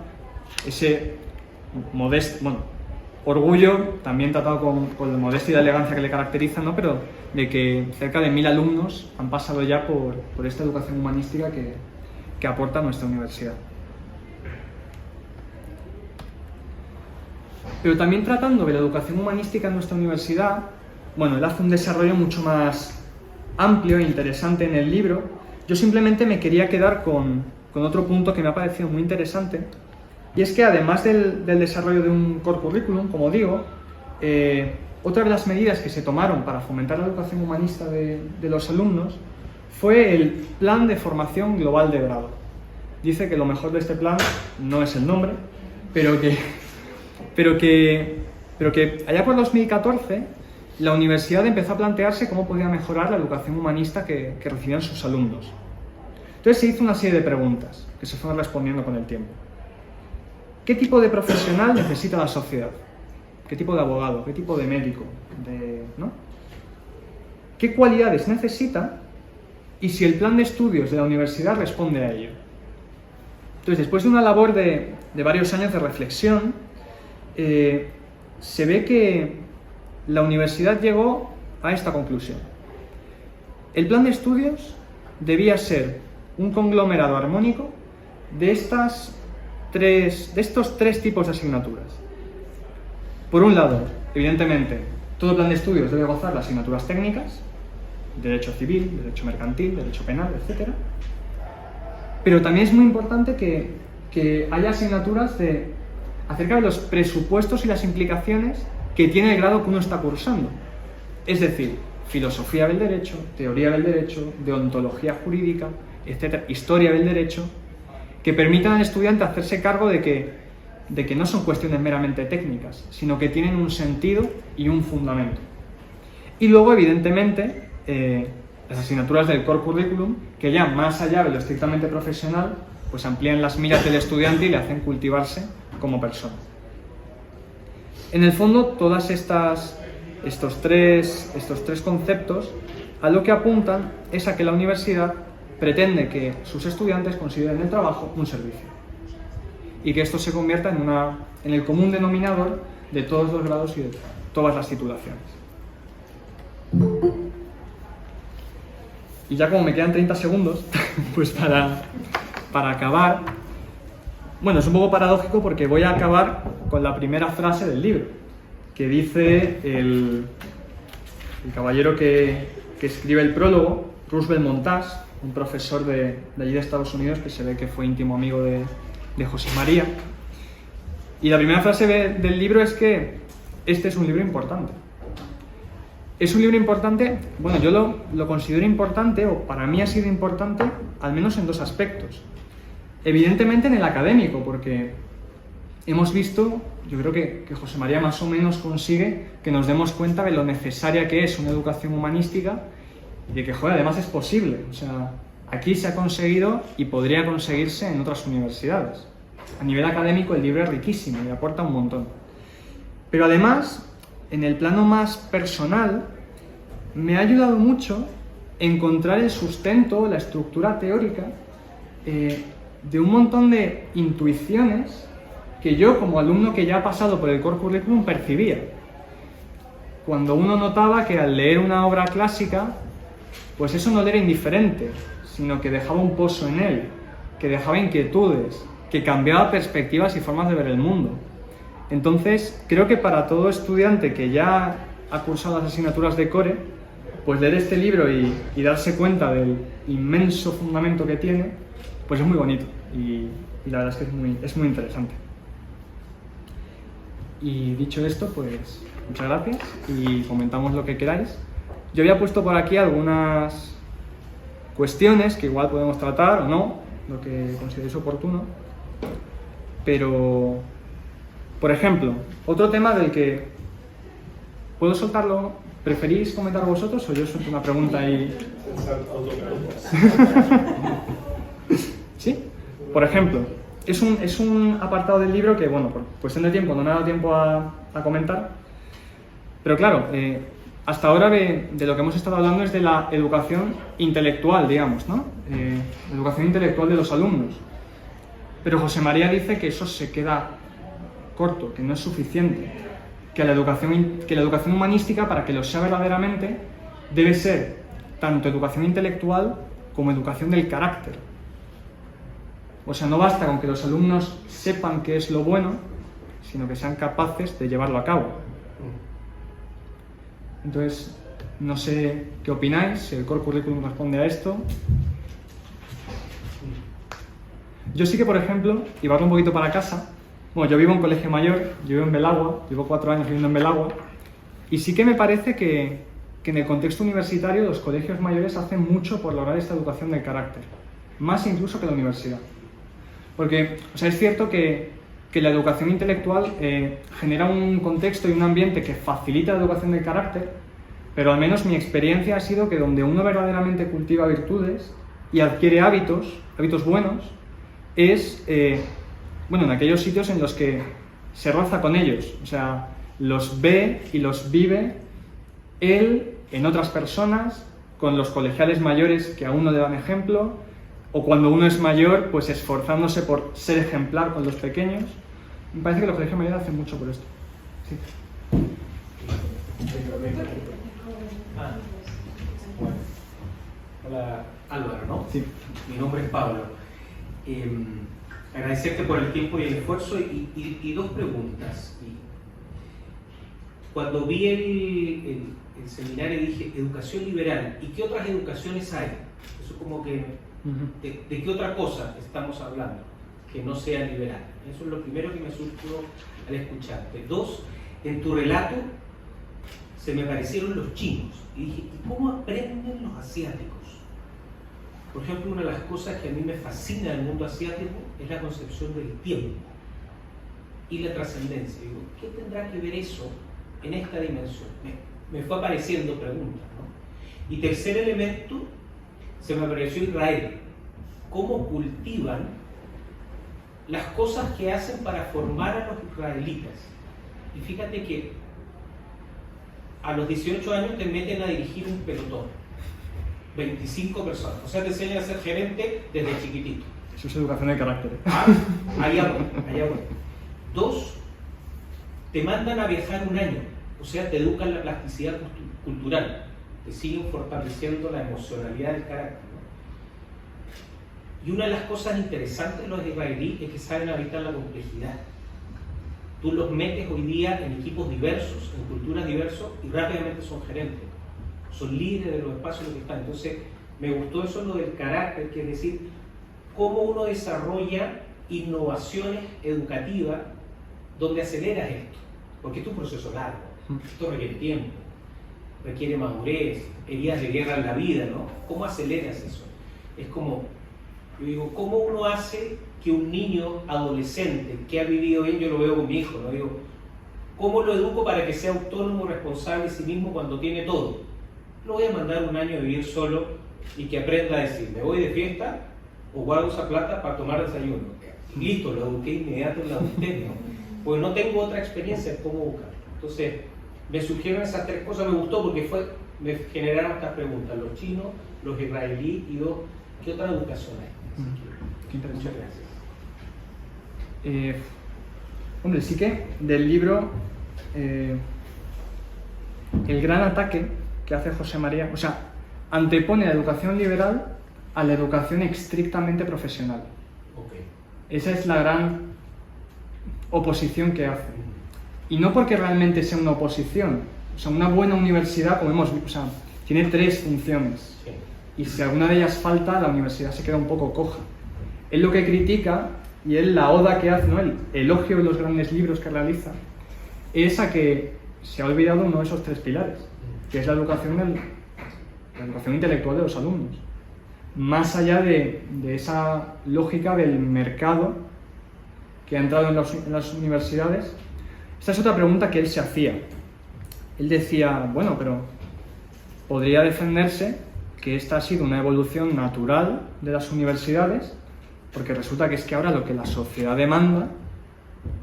[SPEAKER 2] ese orgullo, también tratado con la modestia y la elegancia que le caracteriza, ¿no? Pero de que cerca de 1000 alumnos han pasado ya por esta educación humanística que aporta nuestra universidad. Pero también tratando de la educación humanística en nuestra universidad, bueno, él hace un desarrollo mucho más amplio e interesante en el libro. Yo simplemente me quería quedar con otro punto que me ha parecido muy interesante, y es que además del desarrollo de un core curriculum, como digo, otra de las medidas que se tomaron para fomentar la educación humanista de los alumnos fue el Plan de Formación Global de Grado. Dice que lo mejor de este plan no es el nombre, pero que allá por 2014 la universidad empezó a plantearse cómo podía mejorar la educación humanista que recibían sus alumnos. Entonces se hizo una serie de preguntas que se fueron respondiendo con el tiempo. ¿Qué tipo de profesional necesita la sociedad? ¿Qué tipo de abogado? ¿Qué tipo de médico? ¿No? ¿Qué cualidades necesita? Y si el plan de estudios de la universidad responde a ello. Entonces, después de una labor de varios años de reflexión, se ve que la universidad llegó a esta conclusión. El plan de estudios debía ser un conglomerado armónico de estos tres tipos de asignaturas. Por un lado, evidentemente, todo plan de estudios debe gozar de asignaturas técnicas, derecho civil, derecho mercantil, derecho penal, etc. Pero también es muy importante que haya asignaturas acerca de los presupuestos y las implicaciones que tiene el grado que uno está cursando. Es decir, filosofía del derecho, teoría del derecho, deontología jurídica, etc., historia del derecho, que permitan al estudiante hacerse cargo de que no son cuestiones meramente técnicas, sino que tienen un sentido y un fundamento. Y luego, evidentemente, las asignaturas del core curriculum, que ya más allá de lo estrictamente profesional, pues amplían las miras del estudiante y le hacen cultivarse como persona. En el fondo, todas estos tres conceptos a lo que apuntan es a que la universidad pretende que sus estudiantes consideren el trabajo un servicio y que esto se convierta en el común denominador de todos los grados y de todas las titulaciones. Y ya como me quedan 30 segundos, pues para acabar, bueno, es un poco paradójico porque voy a acabar con la primera frase del libro, que dice el caballero que escribe el prólogo, Roosevelt Montaz, un profesor de allí de Estados Unidos que se ve que fue íntimo amigo de José María. Y la primera frase del libro es que este es un libro importante. Es un libro importante, bueno, yo lo considero importante, o para mí ha sido importante, al menos en dos aspectos. Evidentemente en el académico, porque hemos visto, yo creo que José María más o menos consigue que nos demos cuenta de lo necesaria que es una educación humanística y de que, joder, además es posible. O sea, aquí se ha conseguido y podría conseguirse en otras universidades. A nivel académico el libro es riquísimo y aporta un montón. Pero además, en el plano más personal, me ha ayudado mucho encontrar el sustento, la estructura teórica de un montón de intuiciones que yo, como alumno que ya ha pasado por el core curriculum, percibía. Cuando uno notaba que al leer una obra clásica, pues eso no le era indiferente, sino que dejaba un pozo en él, que dejaba inquietudes, que cambiaba perspectivas y formas de ver el mundo. Entonces, creo que para todo estudiante que ya ha cursado las asignaturas de core, pues leer este libro y darse cuenta del inmenso fundamento que tiene, pues es muy bonito y la verdad es que es muy interesante. Y dicho esto, pues muchas gracias y comentamos lo que queráis. Yo había puesto por aquí algunas cuestiones que igual podemos tratar o no, lo que consideréis oportuno, pero, por ejemplo, otro tema del que puedo soltarlo, ¿preferís comentar vosotros o yo suelto una pregunta y...? ¿Sí? Por ejemplo, es un apartado del libro que, bueno, por cuestión de tiempo no me ha dado tiempo a comentar, pero claro, hasta ahora de lo que hemos estado hablando es de la educación intelectual, digamos, ¿no? La educación intelectual de los alumnos. Pero José María dice que eso se queda corto, que no es suficiente, que la educación humanística, para que lo sea verdaderamente, debe ser tanto educación intelectual como educación del carácter. O sea, no basta con que los alumnos sepan qué es lo bueno, sino que sean capaces de llevarlo a cabo. Entonces, no sé qué opináis, si el core curriculum responde a esto. Yo sí que, por ejemplo, llevarlo un poquito para casa. Bueno, yo vivo en un colegio mayor, yo vivo en Belagua, llevo 4 años viviendo en Belagua, y sí que me parece que en el contexto universitario los colegios mayores hacen mucho por lograr esta educación del carácter, más incluso que la universidad. Porque, o sea, es cierto que la educación intelectual genera un contexto y un ambiente que facilita la educación del carácter, pero al menos mi experiencia ha sido que donde uno verdaderamente cultiva virtudes y adquiere hábitos buenos, es en aquellos sitios en los que se roza con ellos, o sea, los ve y los vive él en otras personas, con los colegiales mayores que a uno le dan ejemplo, o cuando uno es mayor, pues esforzándose por ser ejemplar con los pequeños. Me parece que los colegios mayores hacen mucho por esto. Sí.
[SPEAKER 3] Bueno. Hola, Álvaro, ¿no?
[SPEAKER 2] Sí.
[SPEAKER 3] Mi nombre es Pablo. Agradecerte por el tiempo y el esfuerzo y 2 preguntas. Cuando vi el seminario dije, educación liberal, ¿y qué otras educaciones hay? Eso como que, ¿de qué otra cosa estamos hablando que no sea liberal? Eso es lo primero que me surgió al escucharte. 2, en tu relato se me parecieron los chinos y dije, ¿y cómo aprenden los asiáticos? Por ejemplo, una de las cosas que a mí me fascina del mundo asiático es la concepción del tiempo y la trascendencia. Digo, ¿qué tendrá que ver eso en esta dimensión? Me fue apareciendo preguntas, ¿no? Y tercer elemento, se me apareció Israel. ¿Cómo cultivan las cosas que hacen para formar a los israelitas? Y fíjate que a los 18 años te meten a dirigir un pelotón. 25 personas. O sea, te enseñan a ser gerente desde chiquitito.
[SPEAKER 2] Eso es educación de carácter.
[SPEAKER 3] Allá voy. 2, te mandan a viajar 1 año. O sea, te educan la plasticidad cultural. Te siguen fortaleciendo la emocionalidad del carácter, ¿no? Y una de las cosas interesantes de los israelíes es que saben habitar la complejidad. Tú los metes hoy día en equipos diversos, en culturas diversas, y rápidamente son gerentes. Son líderes de los espacios en los que están. Entonces, me gustó eso lo del carácter, que es decir, cómo uno desarrolla innovaciones educativas donde aceleras esto. Porque esto es un proceso largo, esto requiere tiempo, requiere madurez, heridas de guerra en la vida, ¿no? ¿Cómo aceleras eso? Es como, yo digo, ¿cómo uno hace que un niño adolescente que ha vivido bien, yo lo veo con mi hijo, ¿no? Digo, ¿cómo lo educo para que sea autónomo, responsable de sí mismo cuando tiene todo? Lo voy a mandar 1 año a vivir solo y que aprenda a decir, me voy de fiesta o guardo esa plata para tomar desayuno. Listo, lo eduqué inmediato en la adultez, ¿no? Porque no tengo otra experiencia de cómo buscar. Entonces, me surgieron esas 3 cosas, me gustó porque me generaron estas preguntas, los chinos, los israelíes y 2, ¿qué otra educación hay?
[SPEAKER 2] Qué interesante.
[SPEAKER 3] Muchas gracias.
[SPEAKER 2] Hombre, sí que del libro El gran ataque que hace José María, o sea, antepone la educación liberal a la educación estrictamente profesional.
[SPEAKER 3] Okay.
[SPEAKER 2] Esa es la gran oposición que hace. Y no porque realmente sea una oposición, o sea, una buena universidad, como hemos visto, o sea, tiene 3 funciones.
[SPEAKER 3] Sí.
[SPEAKER 2] Y si alguna de ellas falta, la universidad se queda un poco coja. Él lo que critica, y él la oda que hace, ¿no? El elogio de los grandes libros que realiza, es a que se ha olvidado uno de esos 3 pilares, que es la educación intelectual de los alumnos. Más allá de esa lógica del mercado que ha entrado en las universidades. Esta es otra pregunta que él se hacía. Él decía, bueno, pero podría defenderse que esta ha sido una evolución natural de las universidades, porque resulta que es que ahora lo que la sociedad demanda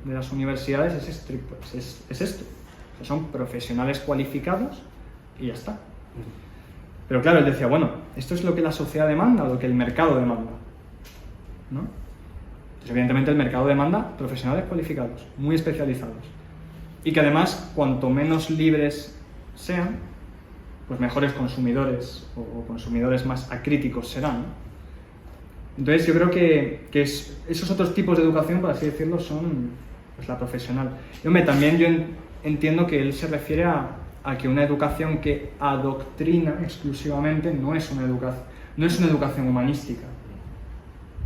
[SPEAKER 2] de las universidades es esto. O sea, son profesionales cualificados y ya está. Pero claro, él decía, bueno, ¿esto es lo que la sociedad demanda o lo que el mercado demanda? ¿No? Entonces, evidentemente, el mercado demanda profesionales cualificados, muy especializados. Y que además, cuanto menos libres sean, pues mejores consumidores o consumidores más acríticos serán, ¿no? Entonces, yo creo que esos otros tipos de educación, por así decirlo, son pues, la profesional. Y hombre, también yo entiendo que él se refiere a a que una educación que adoctrina exclusivamente no es una educación humanística,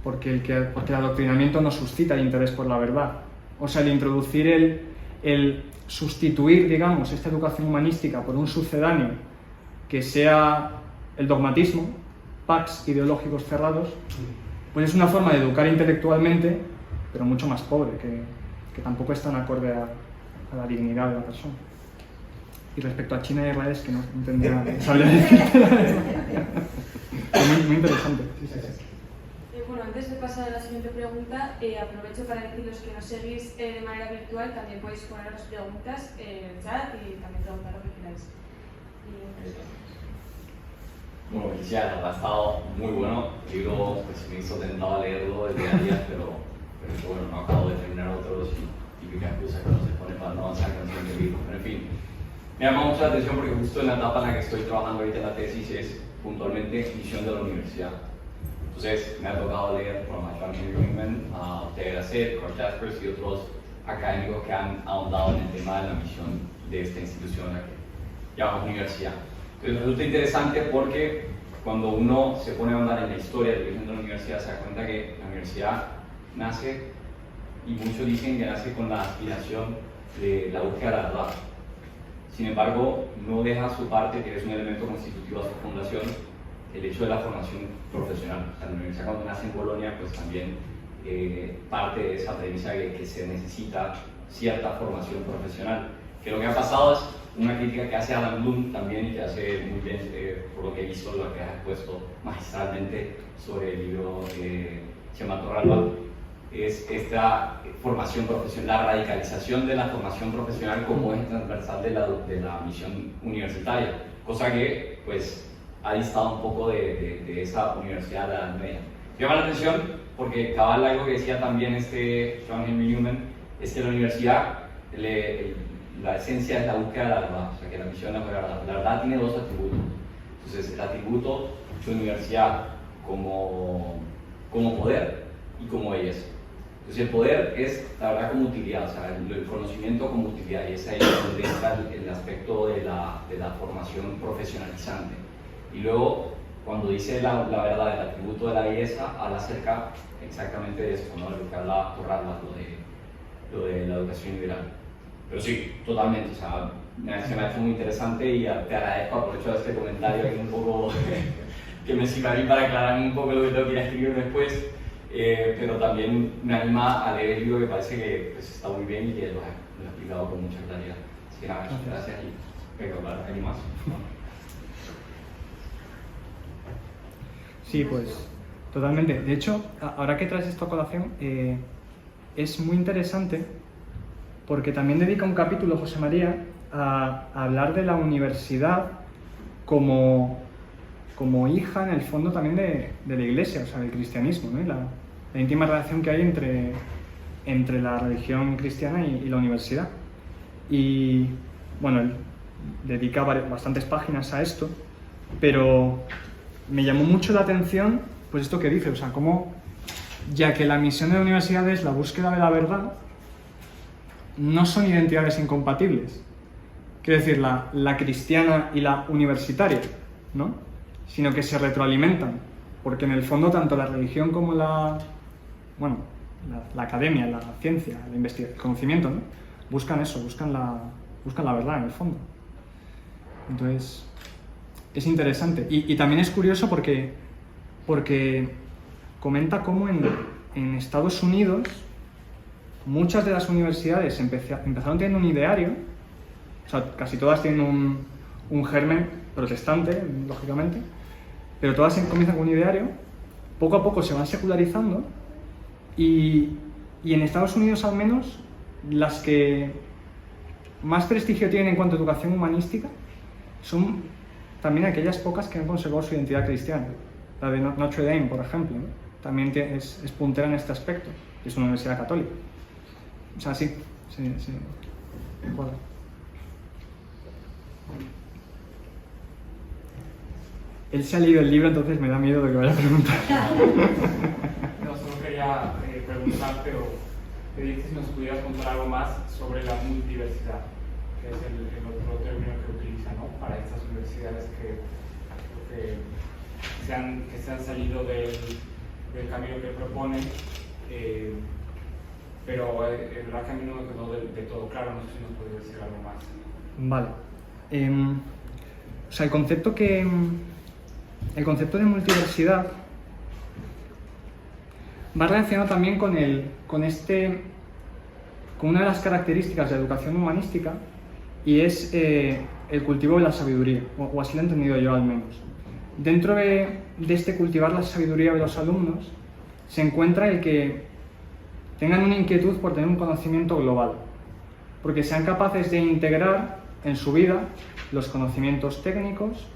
[SPEAKER 2] porque el adoctrinamiento no suscita el interés por la verdad. O sea, el introducir, el sustituir, digamos, esta educación humanística por un sucedáneo que sea el dogmatismo, packs ideológicos cerrados, pues es una forma de educar intelectualmente, pero mucho más pobre, que tampoco es tan acorde a la dignidad de la persona. Y respecto a China y Israel es que no entendía, sabría decirte. muy interesante. Sí, sí, sí.
[SPEAKER 1] Bueno, antes de pasar a la siguiente pregunta, aprovecho para deciros que nos seguís de manera virtual, también podéis poneros preguntas en el chat y también preguntar lo que queráis.
[SPEAKER 4] Bueno, ya, ha estado muy bueno. El libro pues, me hizo tentado a leerlo el día a día, pero bueno, no acabo de terminar otros y típica excusa que no se pone para no avanzar con el siguiente libro. Pero en fin, me llama mucho la atención porque justo en la etapa en la que estoy trabajando ahorita en la tesis es puntualmente misión de la universidad. Entonces, me ha tocado leer por John Henry Newman, Ortega Gasset, Carl Jaspers y otros académicos que han ahondado en el tema de la misión de esta institución a la que llamamos universidad. Entonces, resulta interesante porque cuando uno se pone a andar en la historia del origen de la universidad, se da cuenta que la universidad nace, y muchos dicen que nace con la aspiración de la búsqueda de la verdad. Sin embargo, no deja su parte, que es un elemento constitutivo de su fundación, el hecho de la formación profesional. O sea, la universidad cuando nace en Bolonia, pues también parte de esa premisa que se necesita cierta formación profesional. Que lo que ha pasado es una crítica que hace Adam Bloom también y que hace muy bien, por lo que hizo, lo que ha expuesto magistralmente sobre el libro Chema Torralba, es esta formación profesional, la radicalización de la formación profesional como eje transversal de la misión universitaria, cosa que pues ha distado un poco de esa universidad de la Edad Media. Llama la atención porque cabal algo que decía también John Henry Newman es que la universidad, la esencia es la búsqueda de la verdad, o sea que la misión es la verdad. La verdad tiene dos atributos. Entonces el atributo de la universidad como poder y como belleza. Entonces el poder es la verdad como utilidad, o sea el conocimiento como utilidad, y es ahí donde entra el aspecto de la formación profesionalizante. Y luego, cuando dice la verdad, el atributo de la belleza, habla acerca exactamente de eso, ¿no? De buscar lo de la educación liberal. Pero sí, totalmente, o sea, se me ha hecho muy interesante y te agradezco, aprovecho de este comentario ahí un poco que me sirve a mí para aclararme un poco lo que tengo que ir a escribir después, pero también me anima a leer el libro que parece que pues, está muy bien y que lo he explicado con mucha claridad. Así que nada, gracias y venga, hablar, ¿hay más? ¿No?
[SPEAKER 2] Sí, pues totalmente. De hecho, ahora que traes esto a colación, es muy interesante porque también dedica un capítulo, José María, a hablar de la universidad como hija, en el fondo, también de la Iglesia, o sea, del cristianismo, ¿no? Y la íntima relación que hay entre la religión cristiana y la universidad. Y, bueno, él dedica bastantes páginas a esto, pero me llamó mucho la atención pues esto que dice, o sea, cómo, ya que la misión de la universidad es la búsqueda de la verdad, no son identidades incompatibles. Quiero decir, la cristiana y la universitaria, ¿no? Sino que se retroalimentan, porque en el fondo tanto la religión como la academia, la ciencia, la investigación, el conocimiento, ¿no? Buscan eso, buscan la verdad en el fondo. Entonces, es interesante. Y también es curioso porque comenta cómo en Estados Unidos muchas de las universidades empezaron teniendo un ideario, o sea, casi todas tienen un germen protestante, lógicamente, pero todas comienzan con un ideario, poco a poco se van secularizando y en Estados Unidos al menos las que más prestigio tienen en cuanto a educación humanística son también aquellas pocas que han conservado su identidad cristiana. La de Notre Dame, por ejemplo, ¿no? También es puntera en este aspecto, es una universidad católica. O sea, sí. Bueno. Él se ha leído el libro, entonces me da miedo de que vaya a preguntar.
[SPEAKER 5] No, solo quería preguntar, pero pedirte si nos pudieras contar algo más sobre la multiversidad. que es el otro término que utiliza, ¿no? Para estas universidades que se han salido del camino que propone, pero el verdad que a mí no me quedó de todo claro, no sé si nos podría decir algo más.
[SPEAKER 2] Vale. O sea, el concepto de multiversidad va relacionado también con una de las características de la educación humanística, y es el cultivo de la sabiduría, o así lo he entendido yo al menos. Dentro de este cultivar la sabiduría de los alumnos se encuentra el que tengan una inquietud por tener un conocimiento global, porque sean capaces de integrar en su vida los conocimientos técnicos,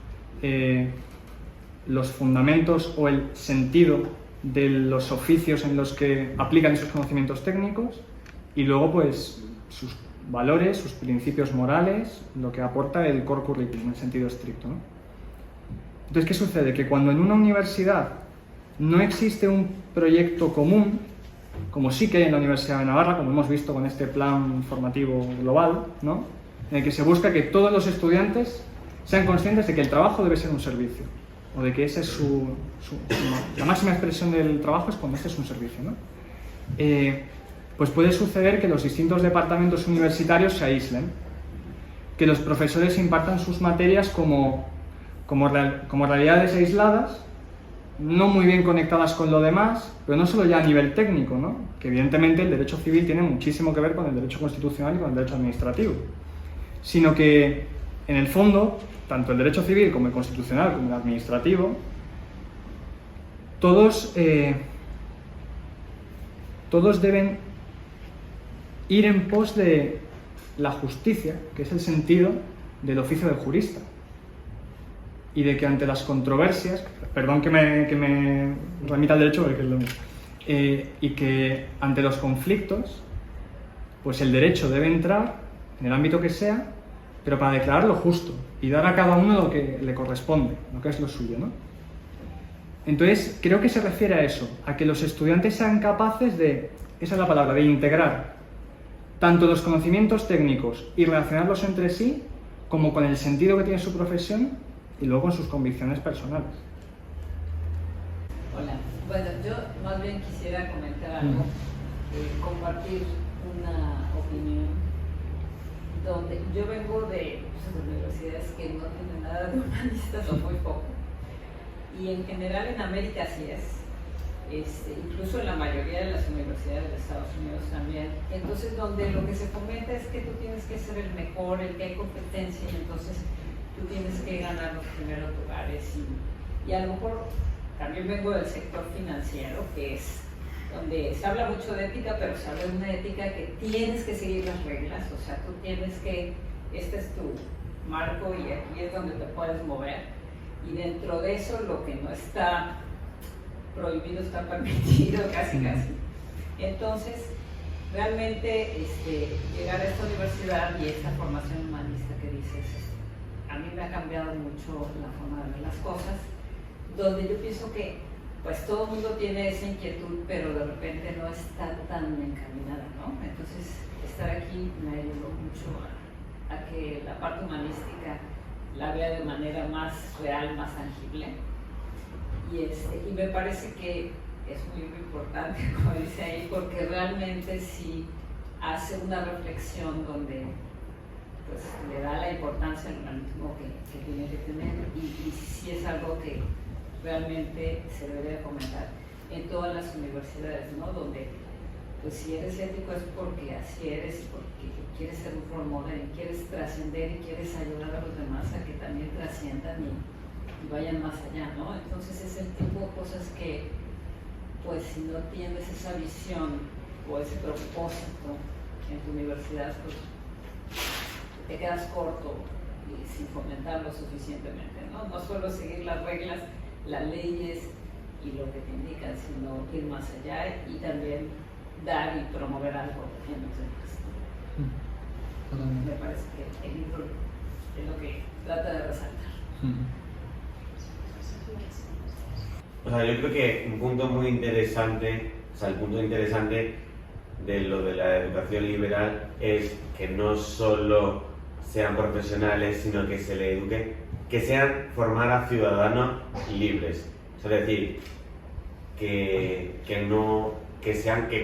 [SPEAKER 2] los fundamentos o el sentido de los oficios en los que aplican esos conocimientos técnicos, y luego pues sus valores, sus principios morales, lo que aporta el core curriculum en sentido estricto, ¿no? Entonces, ¿qué sucede? Que cuando en una universidad no existe un proyecto común, como sí que hay en la Universidad de Navarra, como hemos visto con este plan formativo global, ¿no? En el que se busca que todos los estudiantes sean conscientes de que el trabajo debe ser un servicio, o de que esa es la máxima expresión del trabajo es cuando este es un servicio, ¿no? Pues puede suceder que los distintos departamentos universitarios se aíslen, que los profesores impartan sus materias como realidades aisladas, no muy bien conectadas con lo demás, pero no solo ya a nivel técnico, ¿no? Que evidentemente el derecho civil tiene muchísimo que ver con el derecho constitucional y con el derecho administrativo, sino que en el fondo, tanto el derecho civil como el constitucional como el administrativo, todos deben ir en pos de la justicia, que es el sentido del oficio del jurista, y de que ante las controversias, perdón que me remita al derecho porque es lo mismo, y que ante los conflictos, pues el derecho debe entrar en el ámbito que sea, pero para declarar lo justo y dar a cada uno lo que le corresponde, lo que es lo suyo, ¿no? Entonces, creo que se refiere a eso, a que los estudiantes sean capaces de, esa es la palabra, de integrar tanto los conocimientos técnicos y relacionarlos entre sí, como con el sentido que tiene su profesión y luego con sus convicciones personales.
[SPEAKER 6] Hola, bueno, yo más bien quisiera comentar algo, compartir una opinión, donde yo vengo de universidades que no tienen nada de humanistas o muy poco, y en general en América así es. Incluso en la mayoría de las universidades de Estados Unidos también. Entonces, donde lo que se fomenta es que tú tienes que ser el mejor, el que hay competencia, y entonces tú tienes que ganar los primeros lugares. Y a lo mejor también vengo del sector financiero, que es donde se habla mucho de ética, pero se habla de una ética que tienes que seguir las reglas, o sea, tú tienes que, este es tu marco y aquí es donde te puedes mover, y dentro de eso lo que no está prohibido está permitido, casi. Entonces, realmente llegar a esta universidad y esta formación humanista que dices, a mí me ha cambiado mucho la forma de ver las cosas, donde yo pienso que pues todo el mundo tiene esa inquietud, pero de repente no está tan encaminada, ¿no? Entonces, estar aquí me ayudó mucho a que la parte humanística la vea de manera más real, más tangible. Y me parece que es muy importante, como dice ahí, porque realmente sí hace una reflexión donde pues, le da la importancia al humanismo que tiene que tener, y sí es algo que realmente se debería fomentar en todas las universidades, ¿no? Donde pues si eres ético es porque así eres, porque quieres ser un role model, y quieres trascender y quieres ayudar a los demás a que también trasciendan y vayan más allá, ¿no? Entonces es el tipo de cosas que, pues si no tienes esa visión o ese propósito en tu universidad, pues te quedas corto y sin fomentarlo suficientemente, ¿no? No solo seguir las reglas, las leyes y lo que te indican, sino ir más allá y también dar y promover algo en los demás. Me parece que el libro es lo que trata de resaltar.
[SPEAKER 7] O sea, yo creo que un punto muy interesante, o sea, el punto interesante de lo de la educación liberal es que no solo sean profesionales, sino que se les eduque, que sean formar a ciudadanos libres. Es decir, que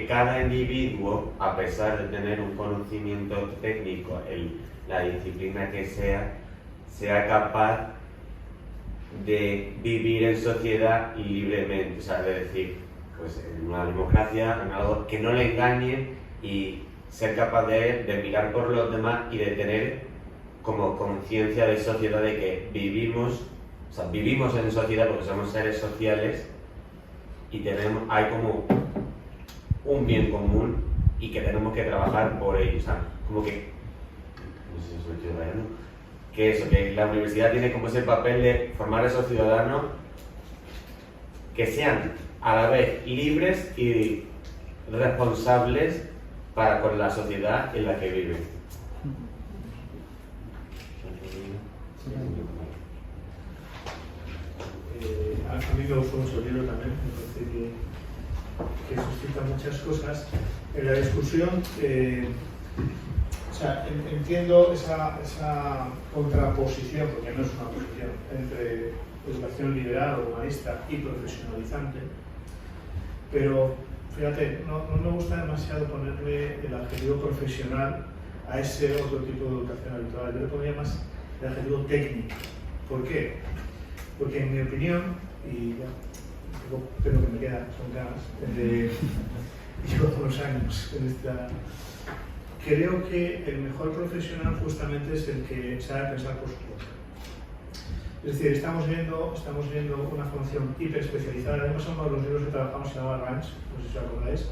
[SPEAKER 7] cada individuo, a pesar de tener un conocimiento técnico en la disciplina que sea capaz de vivir en sociedad libremente. O sea, es decir, pues en una democracia, en algo que no le engañen y ser capaz de mirar por los demás y de tener como conciencia de sociedad de que vivimos en sociedad porque somos seres sociales y hay como un bien común y que tenemos que trabajar por ello. O sea, como que, no sé si os he metido ahí, ¿no? Que la universidad tiene como ese papel de formar a esos ciudadanos que sean a la vez libres y responsables para con la sociedad en la que viven.
[SPEAKER 8] A mí me gustó mucho el libro también, me parece que suscita muchas cosas. En la discusión, o sea, entiendo esa contraposición, porque no es una oposición, entre educación liberal o humanista y profesionalizante, pero fíjate, no me gusta demasiado ponerle el adjetivo profesional a ese otro tipo de educación habitual. Yo le pondría más el adjetivo técnico. ¿Por qué? Porque en mi opinión, y ya, pero que me queda, son ganas, llevo unos años en esta... Creo que el mejor profesional justamente es el que sabe pensar por su cuenta. Es decir, estamos viendo una formación hiperespecializada. Además, uno de los libros que trabajamos se llama Ranch, no sé si os acordáis,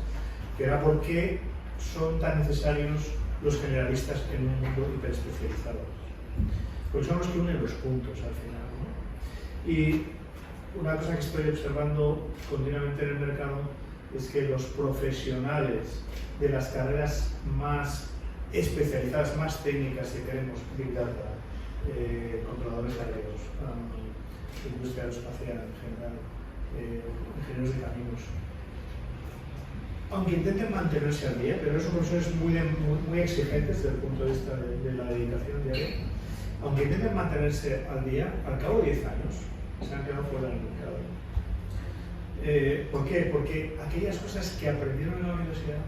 [SPEAKER 8] que era por qué son tan necesarios los generalistas en un mundo hiperespecializado. Porque son los que unen los puntos al final, ¿no? Y una cosa que estoy observando continuamente en el mercado es que los profesionales de las carreras más especializadas, más técnicas, si queremos, Big Data, controladores aéreos, industria aeroespacial en general, ingenieros de caminos, aunque intenten mantenerse al día, pero son profesores muy exigentes desde el punto de vista de la dedicación diaria, aunque intenten mantenerse al día, al cabo de 10 años, se han quedado fuera del mercado. ¿Por qué? Porque aquellas cosas que aprendieron en la universidad,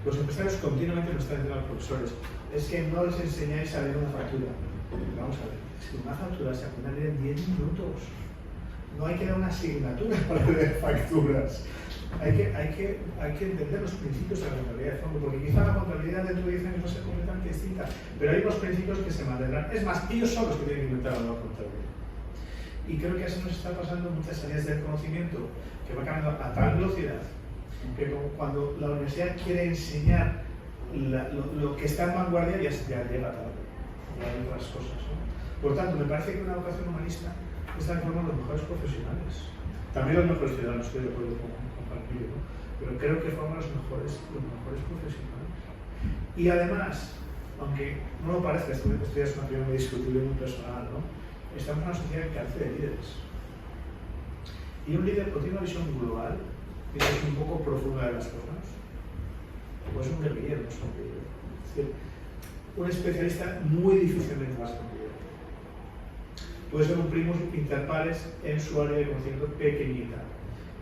[SPEAKER 8] los empresarios continuamente nos están diciendo a los profesores, es que no les enseñáis a leer una factura. Vamos a ver, es que una factura se aprende en 10 minutos. No hay que dar una asignatura para leer facturas. Hay que entender los principios de la contabilidad de fondo, porque quizá la contabilidad dentro de 10 años va a ser completamente distinta, pero hay unos principios que se mantendrán. Es más, ellos son los que tienen que inventar la nueva contabilidad. Y creo que así nos está pasando en muchas áreas del conocimiento, que va cambiando a tal velocidad, que cuando la universidad quiere enseñar lo que está en vanguardia, ya llega tarde, ya hay otras cosas, ¿no? Por tanto, me parece que una educación humanista está formando los mejores profesionales, también los mejores ciudadanos, estoy de acuerdo con Pío, ¿no? Pero creo que forman los mejores profesionales. Y además, aunque no lo parezca, esto ya es una opinión muy discutible y muy personal, ¿no? Estamos en una sociedad que carece de líderes. Y un líder o tiene una visión global, y es un poco profunda de las cosas, o es un guerrillero, no es un líder. Es decir, un especialista muy difícilmente va a ser un líder. Puede ser un primus inter pares en su área de conocimiento pequeñita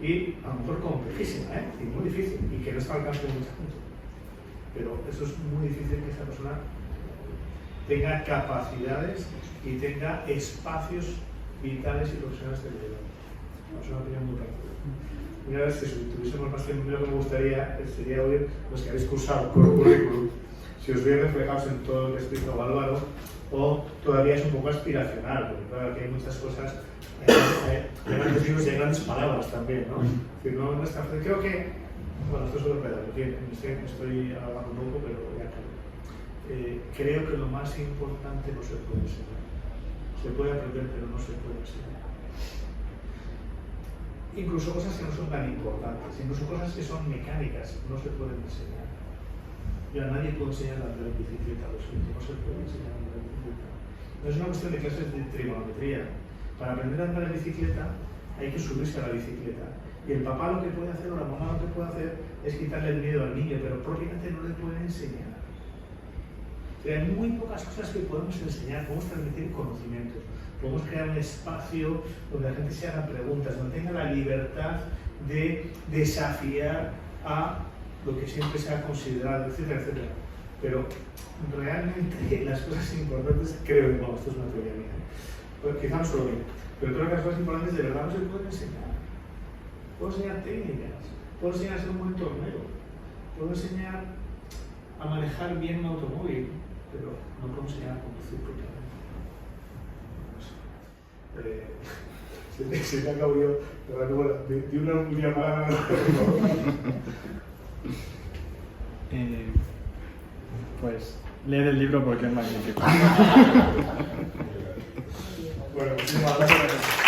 [SPEAKER 8] y a lo mejor complejísima, y muy difícil, y que no está al alcance de mucha gente. Pero eso es muy difícil que esa persona tenga capacidades y tenga espacios vitales y profesionales de liderazgo. Es una opinión muy práctica. Una vez que si tuviésemos más tiempo, lo que me gustaría sería oír los que habéis cursado por currículum, si os veis reflejados en todo lo que explicó Álvaro, o todavía es un poco aspiracional, porque claro, aquí hay muchas cosas, hay grandes libros y hay grandes palabras también, ¿no? Es decir, no es tan fácil. Creo que, bueno, esto es solo pedagogía, me estoy hablando un poco, pero ya claro. Creo que lo más importante no se puede enseñar. Se puede aprender, pero no se puede enseñar. Incluso cosas que no son tan importantes, incluso cosas que son mecánicas, no se pueden enseñar. Yo a nadie puedo enseñar a andar en bicicleta, no se puede enseñar a andar en bicicleta. No es una cuestión de clases de trigonometría. Para aprender a andar en bicicleta hay que subirse a la bicicleta. Y el papá lo que puede hacer o la mamá lo que puede hacer es quitarle el miedo al niño, pero propiamente no le pueden enseñar. Hay muy pocas cosas que podemos enseñar, podemos transmitir conocimientos, podemos crear un espacio donde la gente se haga preguntas, donde tenga la libertad de desafiar a lo que siempre se ha considerado, etcétera, etcétera. Pero realmente las cosas importantes, creo que, esto es una teoría mía, pues quizá no solo mía, pero creo que las cosas importantes de verdad no se pueden enseñar. Puedo enseñar técnicas, puedo enseñar a ser un buen tornero, puedo enseñar a manejar bien un automóvil, pero no puedo enseñar a conducir propiamente. Se me acabo yo, pero bueno, de una última palabra.
[SPEAKER 2] Pues leer el libro porque es magnífico.
[SPEAKER 8] Bueno, muchísimas gracias.